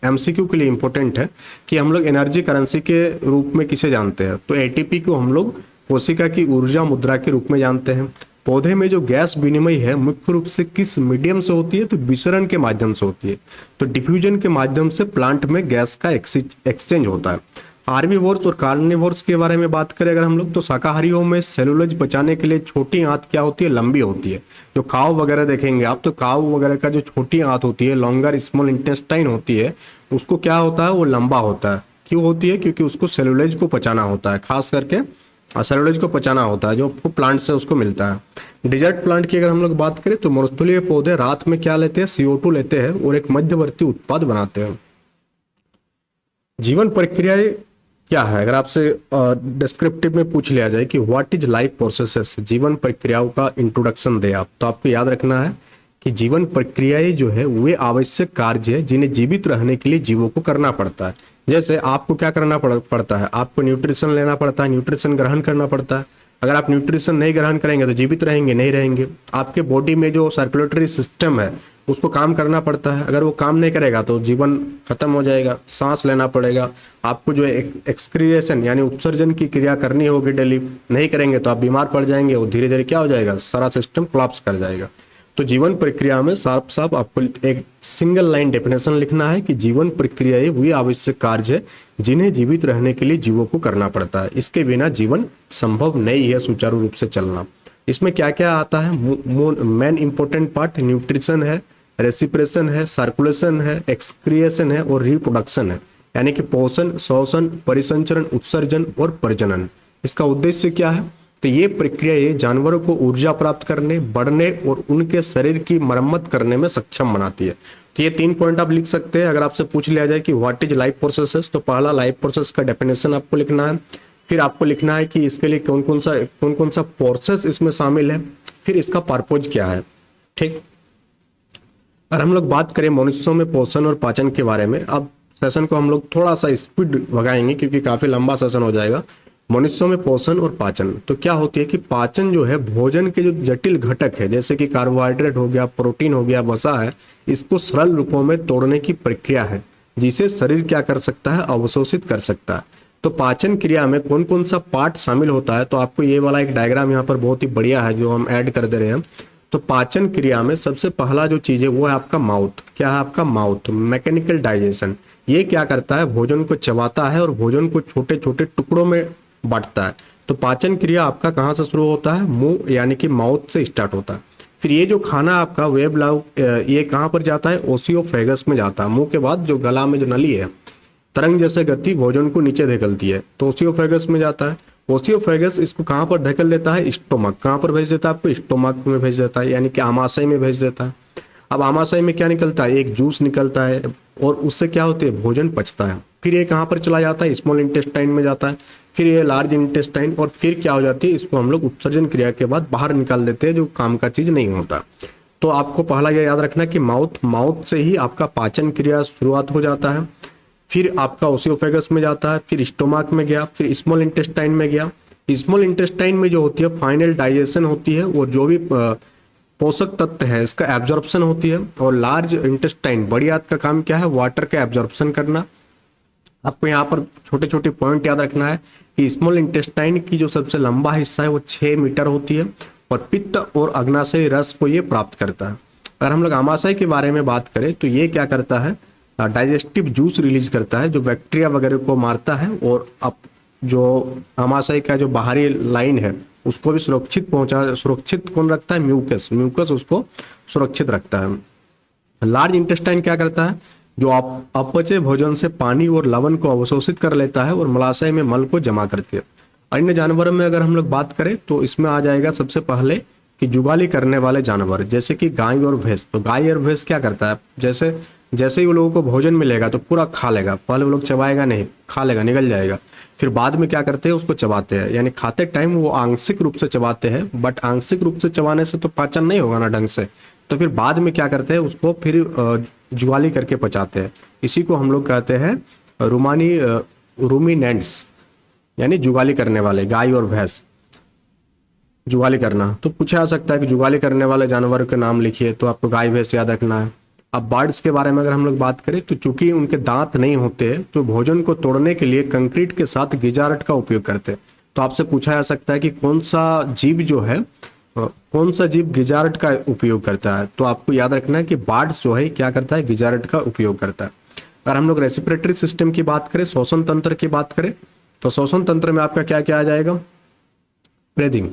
A: MCQ के लिए इंपॉर्टेंट है, कि हम लोग एनर्जी करेंसी के रूप में किसे जानते हैं, तो ATP को हम लोग कोशिका की ऊर्जा मुद्रा के रूप में जानते हैं। पौधे में जो गैस विनिमय है मुख्य रूप से किस मीडियम से होती है, तो विसरण के माध्यम से होती है। तो डिफ्यूजन के माध्यम से प्लांट में गैस का एक्सचेंज होता है। हार्बीवोर्स और कार्निवोर्स के बारे में बात करें अगर हम लोग, तो शाकाहारियों में सेलुलोज बचाने के लिए छोटी आंत क्या होती है, लंबी होती है। जो काव वगैरह देखेंगे आप, तो काव वगैरह का जो छोटी आंत होती है, लॉन्गर स्मॉल इंटेस्टाइन होती है, उसको क्या होता है, वो लंबा होता है। क्यों होती है, क्योंकि उसको सेलुलोज को पचाना होता है, खास करके सेलुलोज को पचाना होता है जो आपको प्लांट से उसको मिलता है। डिजर्ट प्लांट की अगर हम लोग बात करें, तो मरुस्थलीय पौधे रात में क्या लेते हैं, CO2 लेते हैं और एक मध्यवर्ती उत्पाद बनाते हैं। जीवन प्रक्रियाएं क्या है, अगर आपसे डिस्क्रिप्टिव में पूछ लिया जाए कि व्हाट इज लाइफ प्रोसेसेस, जीवन प्रक्रियाओं का इंट्रोडक्शन दे आप, तो आपको याद रखना है कि जीवन प्रक्रियाएं जो है वे आवश्यक कार्य है जिन्हें जीवित रहने के लिए जीवों को करना पड़ता है। जैसे आपको क्या करना पड़ता है, आपको न्यूट्रिशन लेना पड़ता है, न्यूट्रिशन ग्रहण करना पड़ता है। अगर आप न्यूट्रिशन नहीं ग्रहण करेंगे तो जीवित रहेंगे नहीं रहेंगे। आपके बॉडी में जो सर्कुलेटरी सिस्टम है उसको काम करना पड़ता है, अगर वो काम नहीं करेगा तो जीवन खत्म हो जाएगा। सांस लेना पड़ेगा, आपको जो एक्सक्रिएशन यानी उत्सर्जन की क्रिया करनी होगी डेली, नहीं करेंगे तो आप बीमार पड़ जाएंगे और धीरे धीरे क्या हो जाएगा, सारा सिस्टम कोलैप्स कर जाएगा। तो जीवन प्रक्रिया में साफ साफ आपको एक सिंगल लाइन डेफिनेशन लिखना है कि जीवन प्रक्रियाएं वही आवश्यक कार्य है जिन्हें जीवित रहने के लिए जीवों को करना पड़ता है। इसके बिना जीवन संभव नहीं है सुचारू रूप से चलना। इसमें क्या क्या आता है, मेन इंपॉर्टेंट पार्ट न्यूट्रिशन है, रेसिप्रेशन है, सर्कुलेशन है, एक्सक्रिएशन है और रिप्रोडक्शन है, यानी कि पोषण, शोषण, परिसंचरण, उत्सर्जन और प्रजनन। इसका उद्देश्य क्या है, तो ये प्रक्रियाएं जानवरों को ऊर्जा प्राप्त करने, बढ़ने और उनके शरीर की मरम्मत करने में सक्षम बनाती है। तो ये 3 पॉइंट आप लिख सकते हैं। अगर आपसे पूछ लिया जाए कि व्हाट इज लाइफ प्रोसेसेस, तो पहला लाइफ प्रोसेस का डेफिनेशन आपको लिखना है, फिर आपको लिखना है कि इसके लिए कौन कौन सा प्रोसेस इसमें शामिल है, फिर इसका पर्पज क्या है। ठीक, अगर हम लोग बात करें मनुष्यों में पोषण और पाचन के बारे में, अब सेशन को हम लोग थोड़ा सा स्पीड भगाएंगे क्योंकि काफी लंबा सेशन हो जाएगा। मनुष्यों में पोषण और पाचन, तो क्या होती है कि पाचन जो है भोजन के जो जटिल घटक है जैसे कि कार्बोहाइड्रेट हो गया, प्रोटीन हो गया, वसा है, इसको सरल रूपों में तोड़ने की प्रक्रिया है जिसे शरीर क्या कर सकता है, अवशोषित कर सकता है। तो पाचन क्रिया में कौन कौन सा पार्ट शामिल होता है, तो आपको ये वाला एक डायग्राम यहाँ पर बहुत ही बढ़िया है जो हम ऐड कर दे रहे हैं। तो पाचन क्रिया में सबसे पहला जो चीज है वो है आपका माउथ। क्या है आपका माउथ, मैकेनिकल डाइजेशन। ये क्या करता है, भोजन को चबाता है और भोजन को छोटे छोटे टुकड़ों में बांटता है। तो पाचन क्रिया आपका कहाँ से शुरू होता है, मुंह यानी कि माउथ से स्टार्ट होता है। फिर ये जो खाना आपका वेब लाउ ये कहाँ पर जाता है, ओसियोफेगस में जाता है। मुंह के बाद जो गला में जो नली है, तरंग जैसे गति भोजन को नीचे धकेलती है, तो ओसियोफेगस में जाता है। ओसियोफेगस इसको कहाँ पर धकेल देता है, स्टोमक। कहाँ पर भेज देता है आपको, स्टोमक में भेज देता है, यानी कि आमाशय में भेज देता है। अब आमाशय में क्या निकलता है, एक जूस निकलता है और उससे क्या होती है, भोजन पचता है। फिर ये कहाँ पर चला जाता है, स्मॉल इंटेस्टाइन में जाता है, फिर ये लार्ज इंटेस्टाइन, और फिर क्या हो जाती है, इसको हम लोग उत्सर्जन क्रिया के बाद बाहर निकाल देते हैं, जो काम का चीज नहीं होता। तो आपको पहला ये याद रखना कि माउथ से ही आपका पाचन क्रिया शुरुआत हो जाता है, फिर आपका ओसियोफेगस में जाता है, फिर स्टोमक में गया, फिर स्मॉल इंटेस्टाइन में गया। स्मॉल इंटेस्टाइन में जो होती है फाइनल डाइजेशन होती है और जो भी पोषक तत्व है इसका एब्जॉर्प्शन होती है। और लार्ज इंटेस्टाइन, बड़ी आंत का काम क्या है, वाटर का एब्जॉर्प्शन करना। आपको यहाँ पर छोटे छोटे पॉइंट याद रखना है कि स्मॉल इंटेस्टाइन की जो सबसे लंबा हिस्सा है वो 6 मीटर होती है और पित्त और अग्नाशय रस को ये प्राप्त करता है। अगर हम लोग आमाशय के बारे में बात करें तो ये क्या करता है, डाइजेस्टिव जूस रिलीज करता है जो बैक्टीरिया वगैरह को मारता है, और अब जो आमाशय का जो बाहरी लाइन है उसको भी सुरक्षित कौन रखता है, म्यूकस उसको सुरक्षित रखता है। लार्ज इंटेस्टाइन क्या करता है, जो अपचे भोजन से पानी और लवण को अवशोषित कर लेता है और मलाशय में मल को जमा करती है। अन्य जानवरों में अगर हम लोग बात करें तो इसमें आ जाएगा सबसे पहले कि जुगाली करने वाले जानवर, जैसे कि गाय और भैंस। तो गाय और भैंस क्या करता है, जैसे ही वो लोगों को भोजन मिलेगा तो पूरा खा लेगा। पहले वो लोग चबाएगा नहीं, खा लेगा, निगल जाएगा। फिर बाद में क्या करते हैं, उसको चबाते हैं, यानी खाते टाइम वो आंशिक रूप से चबाते हैं, बट आंशिक रूप से चबाने से तो पाचन नहीं होगा ना ढंग से, तो फिर बाद में क्या करते हैं, उसको फिर जुगाली करके पचाते हैं। इसी को हम लोग कहते हैं रूमिनेंट्स, यानी जुगाली करने वाले, गाय और भैंस। जुगाली करना, तो पूछा जा सकता है कि जुगाली करने वाले जानवर के नाम लिखिए, तो आपको गाय भैंस याद रखना है। अब बर्ड्स के बारे में अगर हम लोग बात करें तो चूंकि उनके दांत नहीं होते तो भोजन को तोड़ने के लिए कंक्रीट के साथ गिजारट का उपयोग करते हैं। तो आपसे पूछा जा सकता है कि कौन सा जीव जो है कौन सा जीव गिजारट का उपयोग करता है? तो आपको याद रखना है कि बार्ड्स जो है क्या करता है, गिजारट का उपयोग करता है। अगर हम लोग रेस्पिरेटरी सिस्टम की बात करें, श्वसन तंत्र की बात करें, तो श्वसन तंत्र में आपका क्या क्या आ जाएगा? ब्रीदिंग।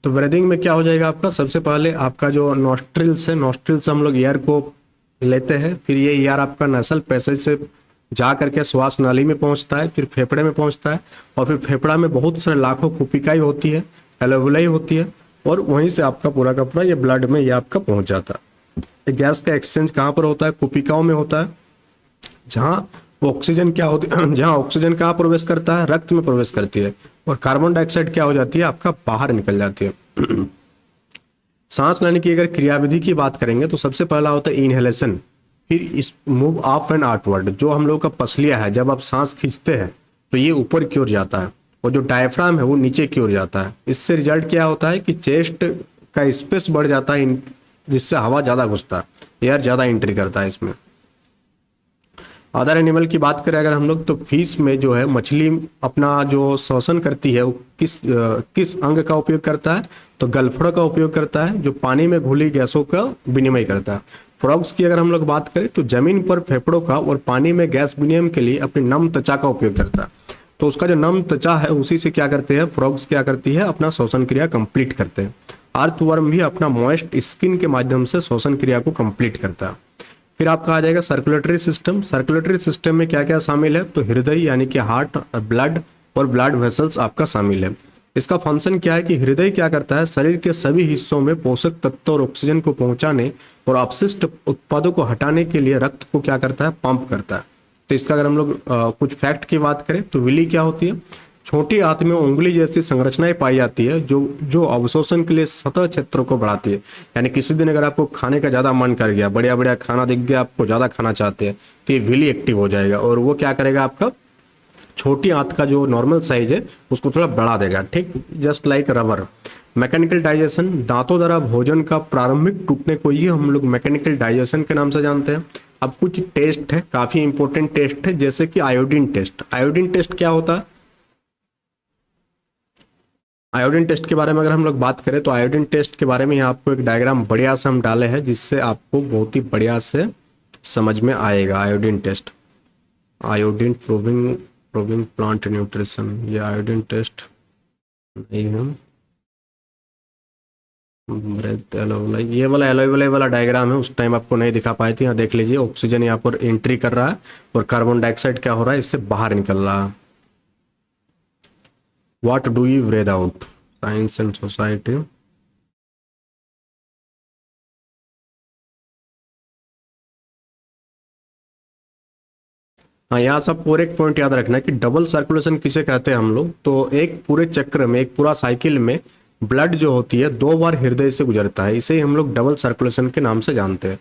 A: तो ब्रीदिंग में क्या हो जाएगा आपका? सबसे पहले आपका जो नॉस्ट्रिल्स है, नॉस्ट्रिल से हम लोग एयर को लेते हैं, फिर ये एयर आपका नसल पैसेज से जा करके श्वास नाली में पहुंचता है, फिर फेफड़े में पहुंचता है, और फिर फेफड़ा में बहुत सारे लाखों कुपिकाई होती है, एलोविलाई होती है, और वहीं से आपका पूरा का पूरा ये ब्लड में ये आपका पहुंच जाता है। गैस का एक्सचेंज कहाँ पर होता है? कुपिकाओं में होता है, जहाँ ऑक्सीजन क्या होती है, जहाँ ऑक्सीजन कहाँ प्रवेश करता है? रक्त में प्रवेश करती है, और कार्बन डाइऑक्साइड क्या हो जाती है? आपका बाहर निकल जाती है। सांस लेने की अगर क्रियाविधि की बात करेंगे तो सबसे पहला होता है इनहेलेशन, फिर इस मूव ऑफ एंड आउटवर्ड। जो हम लोग का पसलिया है, जब आप सांस खींचते हैं तो ये ऊपर की ओर जाता है, और जो डायफ्राम है वो नीचे की ओर जाता है। इससे रिजल्ट क्या होता है कि चेस्ट का स्पेस बढ़ जाता है, जिससे हवा ज़्यादा घुसता है, एयर ज़्यादा एंट्री करता है इसमें। अदर एनिमल की बात करें अगर हम लोग, तो फिश में जो है मछली अपना जो श्वसन करती है वो किस अंग का उपयोग करता है? तो गलफड़ का उपयोग करता है, जो पानी में घुली गैसों का विनिमय करता है। फ्रॉग्स की अगर हम लोग बात करें तो जमीन पर फेफड़ों का और पानी में गैस विनिमय के लिए अपनी नम त्वचा का उपयोग करता है। तो उसका जो नम त्वचा है उसी से क्या करते हैं फ्रॉग्स, क्या करती है? अपना श्वसन क्रिया कंप्लीट करते हैं। अर्थवर्म भी अपना मॉइस्ट स्किन के माध्यम से श्वसन क्रिया को कंप्लीट करता है। फिर आपका आ जाएगा सर्कुलेटरी सिस्टम। सर्कुलेटरी सिस्टम में क्या क्या शामिल है? तो हृदय यानी कि हार्ट, ब्लड और ब्लड वेसल्स आपका शामिल है। इसका फंक्शन क्या है कि हृदय क्या करता है? शरीर के सभी हिस्सों में पोषक तत्व और ऑक्सीजन को पहुंचाने और अपशिष्ट उत्पादों को हटाने के लिए रक्त को क्या करता है? पंप करता है। तो इसका अगर हम लोग कुछ फैक्ट की बात करें तो विली क्या होती है? छोटी आंत में उंगली जैसी संरचनाएं पाई जाती है, जो अवशोषण के लिए सतह क्षेत्रों को बढ़ाती है। यानी किसी दिन अगर आपको खाने का ज़्यादा मन कर गया, बढ़िया बढ़िया खाना दिख गया, आपको ज़्यादा खाना चाहते हैं, तो ये विली एक्टिव हो जाएगा, और वो क्या करेगा? आपका छोटी आंत का जो नॉर्मल साइज है उसको थोड़ा बढ़ा देगा, ठीक, just like rubber. Mechanical digestion, दांतों द्वारा भोजन का प्रारंभिक टूटने को ही हम लोग मैकेनिकल डाइजेशन के नाम से जानते हैं। अब कुछ टेस्ट है, काफी इंपॉर्टेंट टेस्ट है, जैसे कि आयोडीन टेस्ट। आयोडीन टेस्ट क्या होता है? आयोडीन टेस्ट के बारे में अगर हम लोग बात करें तो आयोडीन टेस्ट के बारे में यहाँ आपको एक डायग्राम बढ़िया से हम डाले हैं, जिससे आपको बहुत ही बढ़िया से समझ में आएगा। Iodine test, iodine probing plant nutrition, ये आयोडीन टेस्ट नहीं है। ये वाला एलोवेला वाला डायग्राम है, उस टाइम आपको नहीं दिखा पाए थे। यहाँ देख लीजिए, ऑक्सीजन यहाँ पर एंट्री कर रहा है और कार्बन डाइऑक्साइड क्या हो रहा है? इससे बाहर निकल रहा है। What do you breathe out? Science and society. हाँ, यहाँ सब पूरे एक पॉइंट याद रखना है कि डबल सर्कुलेशन किसे कहते हैं हम लोग? तो एक पूरे चक्र में, एक पूरा साइकिल में ब्लड जो होती है 2 बार हृदय से गुजरता है, इसे हम लोग डबल सर्कुलेशन के नाम से जानते हैं।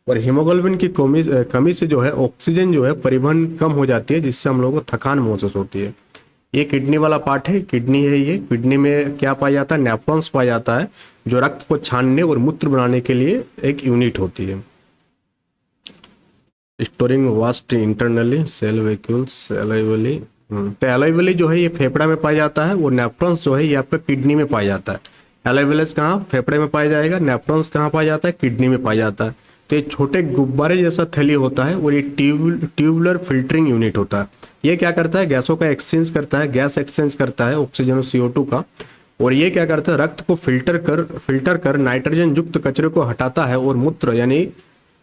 A: और हीमोग्लोबिन की कमी से जो है ऑक्सीजन जो है परिवहन कम हो जाती है, जिससे हम लोगों को थकान महसूस होती है। ये किडनी वाला पार्ट है, किडनी है ये। किडनी में क्या पाया जाता है? नेफ्रॉन्स पाया जाता है, जो रक्त को छानने और मूत्र बनाने के लिए एक यूनिट होती है। Storing waste internally cell vacuoles, एलोवेली। तो एलोवेली जो है ये फेफड़ा में पाया जाता है, और नेफ्रॉन्स जो है ये आपका किडनी में पाया जाता है। एलोवेलस कहाँ? फेफड़े में पाया जाएगा। नेफ्रॉन्स कहाँ पाया जाता है? किडनी में पाया जाता है। तो ये छोटे गुब्बारे जैसा थैली होता है, और ये ट्यूबुलर फिल्टरिंग यूनिट होता है। ये क्या करता है? गैसों का एक्सचेंज करता है, गैस एक्सचेंज करता है, ऑक्सीजन और CO2 का। और ये क्या करता है? रक्त को फिल्टर कर नाइट्रोजन युक्त कचरे को हटाता है, और मूत्र यानी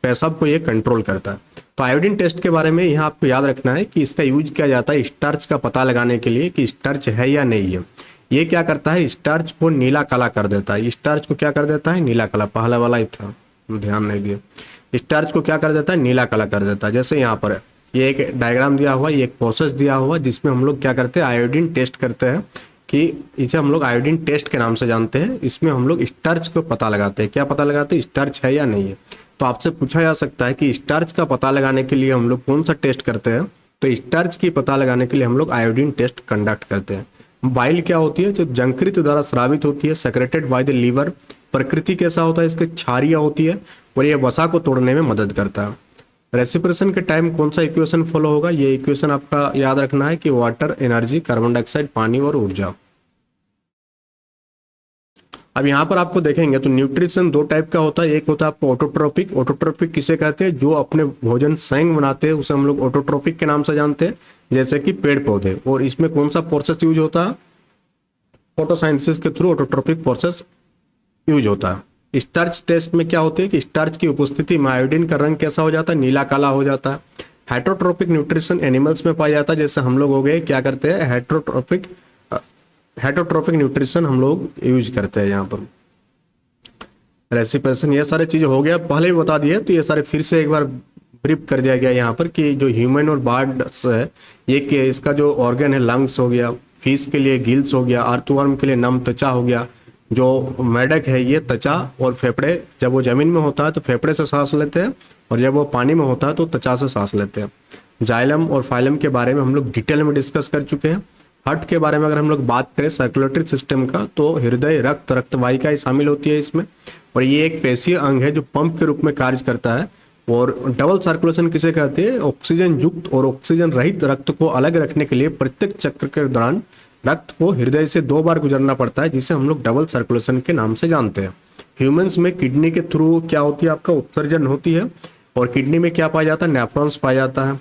A: पेशाब को ये कंट्रोल करता है। तो आयोडीन टेस्ट के बारे में यहाँ आपको याद रखना है कि इसका यूज किया जाता है स्टार्च का पता लगाने के लिए कि स्टार्च है या नहीं है। ये क्या करता है? स्टार्च को नीला काला कर देता है। स्टार्च को क्या कर देता है? नीला काला। पहला वाला ही था, ध्यान नहीं दिया। स्टार्च को क्या कर देता है? नीला काला कर देता है। जैसे यहाँ पर ये एक डायग्राम दिया हुआ, ये एक प्रोसेस दिया हुआ, जिसमें हम लोग क्या करते हैं? आयोडीन टेस्ट करते हैं, कि इसे हम लोग आयोडीन टेस्ट के नाम से जानते हैं। इसमें हम लोग स्टार्च को पता लगाते हैं। क्या पता लगाते हैं? स्टार्च है या नहीं है। तो आपसे पूछा जा सकता है कि स्टार्च का पता लगाने के लिए हम लोग कौन सा टेस्ट करते हैं? तो स्टार्च की पता लगाने के लिए हम लोग आयोडीन टेस्ट कंडक्ट करते हैं। बाइल क्या होती है? जो जंकृत द्वारा स्रावित होती है, सेक्रेटेड बाय द लीवर। प्रकृति कैसा होता है? इसके क्षारीय होती है, और यह वसा को तोड़ने में मदद करता है। रेस्पिरेशन के टाइम कौन सा इक्वेशन फॉलो होगा? ये इक्वेशन आपका याद रखना है कि वाटर, एनर्जी, कार्बन डाइऑक्साइड, पानी और ऊर्जा। अब यहाँ पर आपको देखेंगे तो न्यूट्रिशन दो टाइप का होता है। एक होता है आपको ऑटोट्रोपिक। ऑटोट्रोपिक किसे कहते हैं? जो अपने भोजन स्वयं बनाते हैं उसे हम लोग ऑटोट्रोपिक के नाम से जानते हैं, जैसे कि पेड़ पौधे। और इसमें कौन सा प्रोसेस यूज होता है? फोटोसाइंथिसिस के थ्रू ऑटोट्रोपिक प्रोसेस यूज होता है। स्टार्च टेस्ट में क्या होती है कि स्टार्च की उपस्थिति में आयोडीन का रंग कैसा हो जाता है? नीला काला हो जाता है। हेटरोट्रोपिक न्यूट्रिशन एनिमल्स में पाया जाता है, जैसे हम लोग हो गए क्या करते हैं, हेटरोट्रोपिक न्यूट्रिशन हम लोग यूज करते हैं। यहाँ पर रेसिपेशन, ये सारे चीजें हो गया, पहले भी बता दिए, तो ये सारे फिर से एक बार ब्रीफ कर दिया गया यहाँ पर कि जो ह्यूमन और बर्ड्स है, ये कि इसका जो ऑर्गन है लंग्स हो गया, फिश के लिए गिल्स हो गया, अर्थवर्म के लिए नम त्वचा हो गया, जो मेढक है ये त्वचा और फेफड़े, जब वो जमीन में होता है तो फेफड़े से सांस लेते हैं, और जब वो पानी में होता है तो त्वचा से सांस लेते हैं। जाइलम और फाइलम के बारे में हम लोग डिटेल में डिस्कस कर चुके हैं। हार्ट के बारे में अगर हम लोग बात करें सर्कुलेटरी सिस्टम का, तो हृदय, रक्त, रक्तवाहिका शामिल होती है इसमें, और ये एक पेशीय अंग है जो पंप के रूप में कार्य करता है। और डबल सर्कुलेशन किसे कहते हैं? ऑक्सीजन युक्त और ऑक्सीजन रहित रक्त को अलग रखने के लिए प्रत्येक चक्र के दौरान रक्त को हृदय से 2 बार गुजरना पड़ता है, जिसे हम लोग डबल सर्कुलेशन के नाम से जानते हैं। ह्यूमंस में किडनी के थ्रू क्या होती है? आपका उत्सर्जन होती है। और किडनी में क्या पाया जाता है? नेफ्रॉन्स पाया जाता है।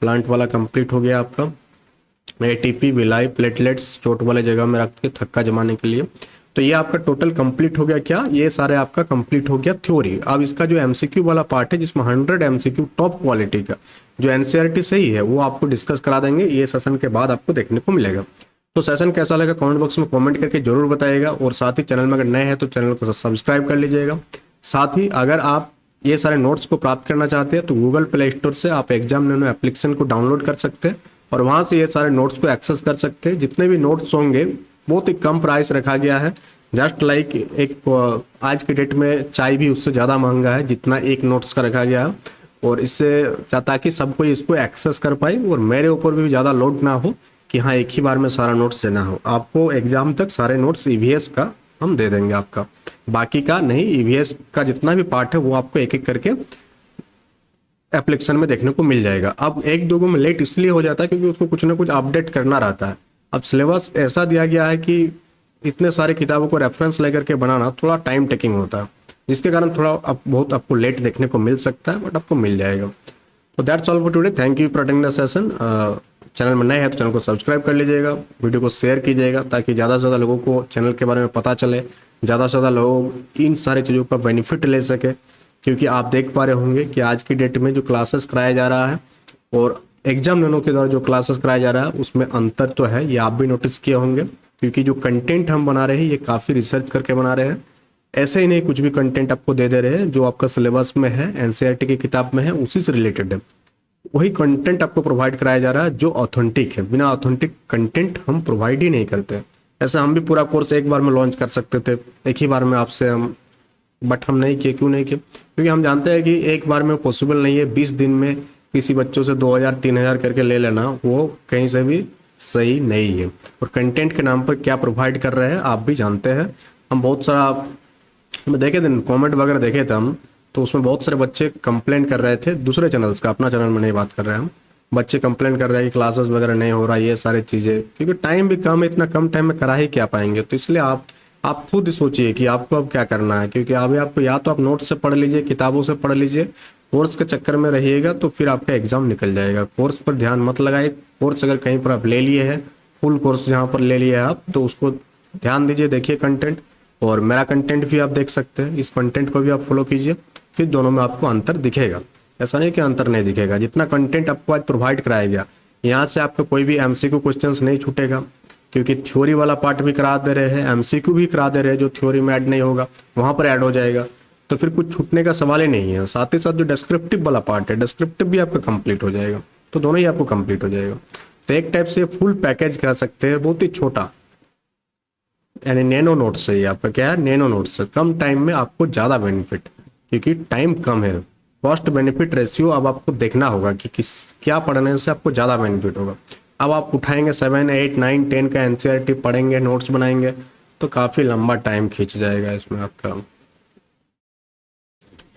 A: प्लांट वाला कंप्लीट हो गया आपका। एटीपी, विलाई, प्लेटलेट्स चोट वाले जगह में रक्त के थक्का जमाने के लिए। तो ये आपका टोटल कंप्लीट हो गया। क्या ये सारे आपका कंप्लीट हो गया थ्योरी। अब इसका जो एमसीक्यू वाला पार्ट है, जिसमें 100 एमसीक्यू टॉप क्वालिटी का जो एनसीईआरटी से ही है, वो आपको डिस्कस करा देंगे ये सेशन के बाद, आपको देखने को मिलेगा। तो सेशन कैसा लगा कमेंट बॉक्स में कमेंट करके जरूर बताइएगा। और साथ ही चैनल में अगर नए हैं तो चैनल को सब्सक्राइब कर लीजिएगा। साथ ही अगर आप ये सारे नोट्स को प्राप्त करना चाहते हैं तो गूगल प्ले स्टोर से आप एग्जाम नैनो एप्लीकेशन को डाउनलोड कर सकते हैं, और वहां से ये सारे नोट्स को एक्सेस कर सकते हैं। जितने भी नोट्स होंगे बहुत ही कम प्राइस रखा गया है, जस्ट लाइक एक आज के डेट में चाय भी उससे ज़्यादा महंगा है जितना एक नोट्स का रखा गया है। और इससे ताकि सब कोई इसको एक्सेस कर पाए और मेरे ऊपर भी ज़्यादा लोड ना हो कि हाँ एक ही बार में सारा नोट्स देना हो। आपको एग्जाम तक सारे नोट्स ईवीएस का हम दे देंगे आपका, बाकी का नहीं। ईवीएस का जितना भी पार्ट है वो आपको एक एक करके एप्लीकेशन में देखने को मिल जाएगा। अब एक दो में लेट इसलिए हो जाता है क्योंकि उसको कुछ ना कुछ अपडेट करना रहता है। अब सिलेबस ऐसा दिया गया है कि इतने सारे किताबों को रेफरेंस लेकर के बनाना थोड़ा टाइम टेकिंग होता है, जिसके कारण थोड़ा बहुत आपको लेट देखने को मिल सकता है, बट आपको मिल जाएगा। तो that's all for today. Thank you for attending the session. Channel में नए हैं तो चैनल को सब्सक्राइब कर लीजिएगा, वीडियो को शेयर कीजिएगा ताकि ज़्यादा से ज़्यादा लोगों को चैनल के बारे में पता चले, ज़्यादा से ज़्यादा लोग इन सारी चीज़ों का बेनिफिट ले सके। क्योंकि आप देख पा रहे होंगे कि आज की डेट में जो क्लासेस कराया जा रहा है और एग्जाम नैनो के द्वारा जो क्लासेस कराया जा रहा है उसमें अंतर तो है, ये आप भी नोटिस किए होंगे। क्योंकि जो कंटेंट हम बना रहे हैं ये काफ़ी रिसर्च करके बना रहे हैं, ऐसे ही नहीं कुछ भी कंटेंट आपको दे रहे हैं। जो आपका सिलेबस में है, एनसीईआरटी की किताब में है, उसी से रिलेटेड है, वही कंटेंट आपको प्रोवाइड कराया जा रहा है जो ऑथेंटिक है। बिना ऑथेंटिक कंटेंट हम प्रोवाइड ही नहीं करते। ऐसे हम भी पूरा कोर्स एक बार में लॉन्च कर सकते थे, एक ही बार में आपसे हम, बट हम नहीं किए। क्यों नहीं किए? क्योंकि हम जानते हैं कि एक बार में पॉसिबल नहीं है। 20 दिन में किसी बच्चों से 2000-3000 करके ले लेना वो कहीं से भी सही नहीं है। और कंटेंट के नाम पर क्या प्रोवाइड कर रहे हैं आप भी जानते हैं। हम बहुत सारा देखे थे कमेंट वगैरह देखे थे हम, तो उसमें बहुत सारे बच्चे कंप्लेंट कर रहे थे दूसरे चैनल्स का, अपना चैनल में नहीं बात कर रहे हैं हम। बच्चे कंप्लेंट कर रहे हैं कि क्लासेस वगैरह नहीं हो रहा, ये सारी चीज़ें, क्योंकि टाइम भी कम है, इतना कम टाइम में करा ही क्या पाएंगे। तो इसलिए आप खुद सोचिए कि आपको अब क्या करना है। क्योंकि अभी आपको या तो आप नोट से पढ़ लीजिए, किताबों से पढ़ लीजिए, कोर्स के चक्कर में रहिएगा तो फिर आपका एग्जाम निकल जाएगा। कोर्स पर ध्यान मत लगाइए। कोर्स अगर कहीं पर आप ले लिए हैं, फुल कोर्स जहाँ पर ले लिए आप, तो उसको ध्यान दीजिए, देखिए कंटेंट, और मेरा कंटेंट भी आप देख सकते हैं। इस कंटेंट को भी आप फॉलो कीजिए, फिर दोनों में आपको अंतर दिखेगा। ऐसा नहीं कि अंतर नहीं दिखेगा। जितना कंटेंट आपको आज प्रोवाइड कराया गया, यहाँ से आपका कोई भी एमसीक्यू क्वेश्चंस नहीं छूटेगा, क्योंकि थ्योरी वाला पार्ट भी करा दे रहे हैं, एमसीक्यू भी करा दे रहे हैं। जो थ्योरी में ऐड नहीं होगा वहाँ पर ऐड हो जाएगा, तो फिर कुछ छूटने का सवाल ही नहीं है। साथ ही साथ जो डिस्क्रिप्टिव वाला पार्ट है, डिस्क्रिप्टिव भी आपका कंप्लीट हो जाएगा। तो दोनों ही आपको कंप्लीट हो जाएगा। तो एक टाइप से फुल पैकेज कह सकते हैं, बहुत ही छोटा, यानी नैनो नोट्स से ही आपका क्या है, नैनो नोट्स से कम टाइम में आपको ज़्यादा बेनिफिट, क्योंकि टाइम कम है। कॉस्ट बेनिफिट रेशियो अब आपको देखना होगा कि क्या पढ़ने से आपको ज़्यादा बेनिफिट होगा। अब आप उठाएंगे 7, 8, 9, 10 का एनसीईआरटी पढ़ेंगे, नोट्स बनाएंगे, तो काफ़ी लंबा टाइम खींच जाएगा इसमें आपका।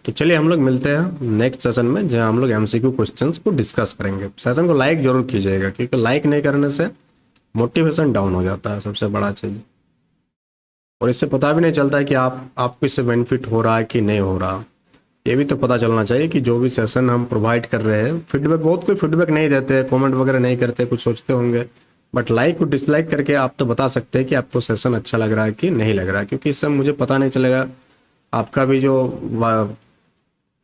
A: तो चलिए हम लोग मिलते हैं नेक्स्ट सेशन में, जहां हम लोग एमसीक्यू क्वेश्चंस को डिस्कस करेंगे। सेशन को लाइक जरूर कीजिएगा, क्योंकि लाइक नहीं करने से मोटिवेशन डाउन हो जाता है, सबसे बड़ा चीज़। और इससे पता भी नहीं चलता है कि आपको इससे बेनिफिट हो रहा है कि नहीं हो रहा। ये भी तो पता चलना चाहिए कि जो भी सेशन हम प्रोवाइड कर रहे हैं, फीडबैक, बहुत कोई फीडबैक नहीं देते हैं, कमेंट वगैरह नहीं करते, कुछ सोचते होंगे, बट लाइक और डिसलाइक करके आप तो बता सकते हैं कि आपको सेशन अच्छा लग रहा है कि नहीं लग रहा है, क्योंकि इससे मुझे पता नहीं चलेगा, आपका भी जो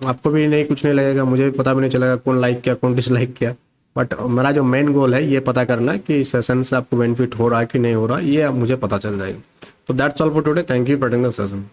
A: आपको भी नहीं, कुछ नहीं लगेगा, मुझे भी पता भी नहीं चलेगा कौन लाइक किया कौन डिसलाइक किया। बट मेरा जो मेन गोल है ये पता करना है कि सेशन से आपको बेनिफिट हो रहा है कि नहीं हो रहा, ये अब मुझे पता चल जाएगा। तो that's all for today, thank you for attending the session.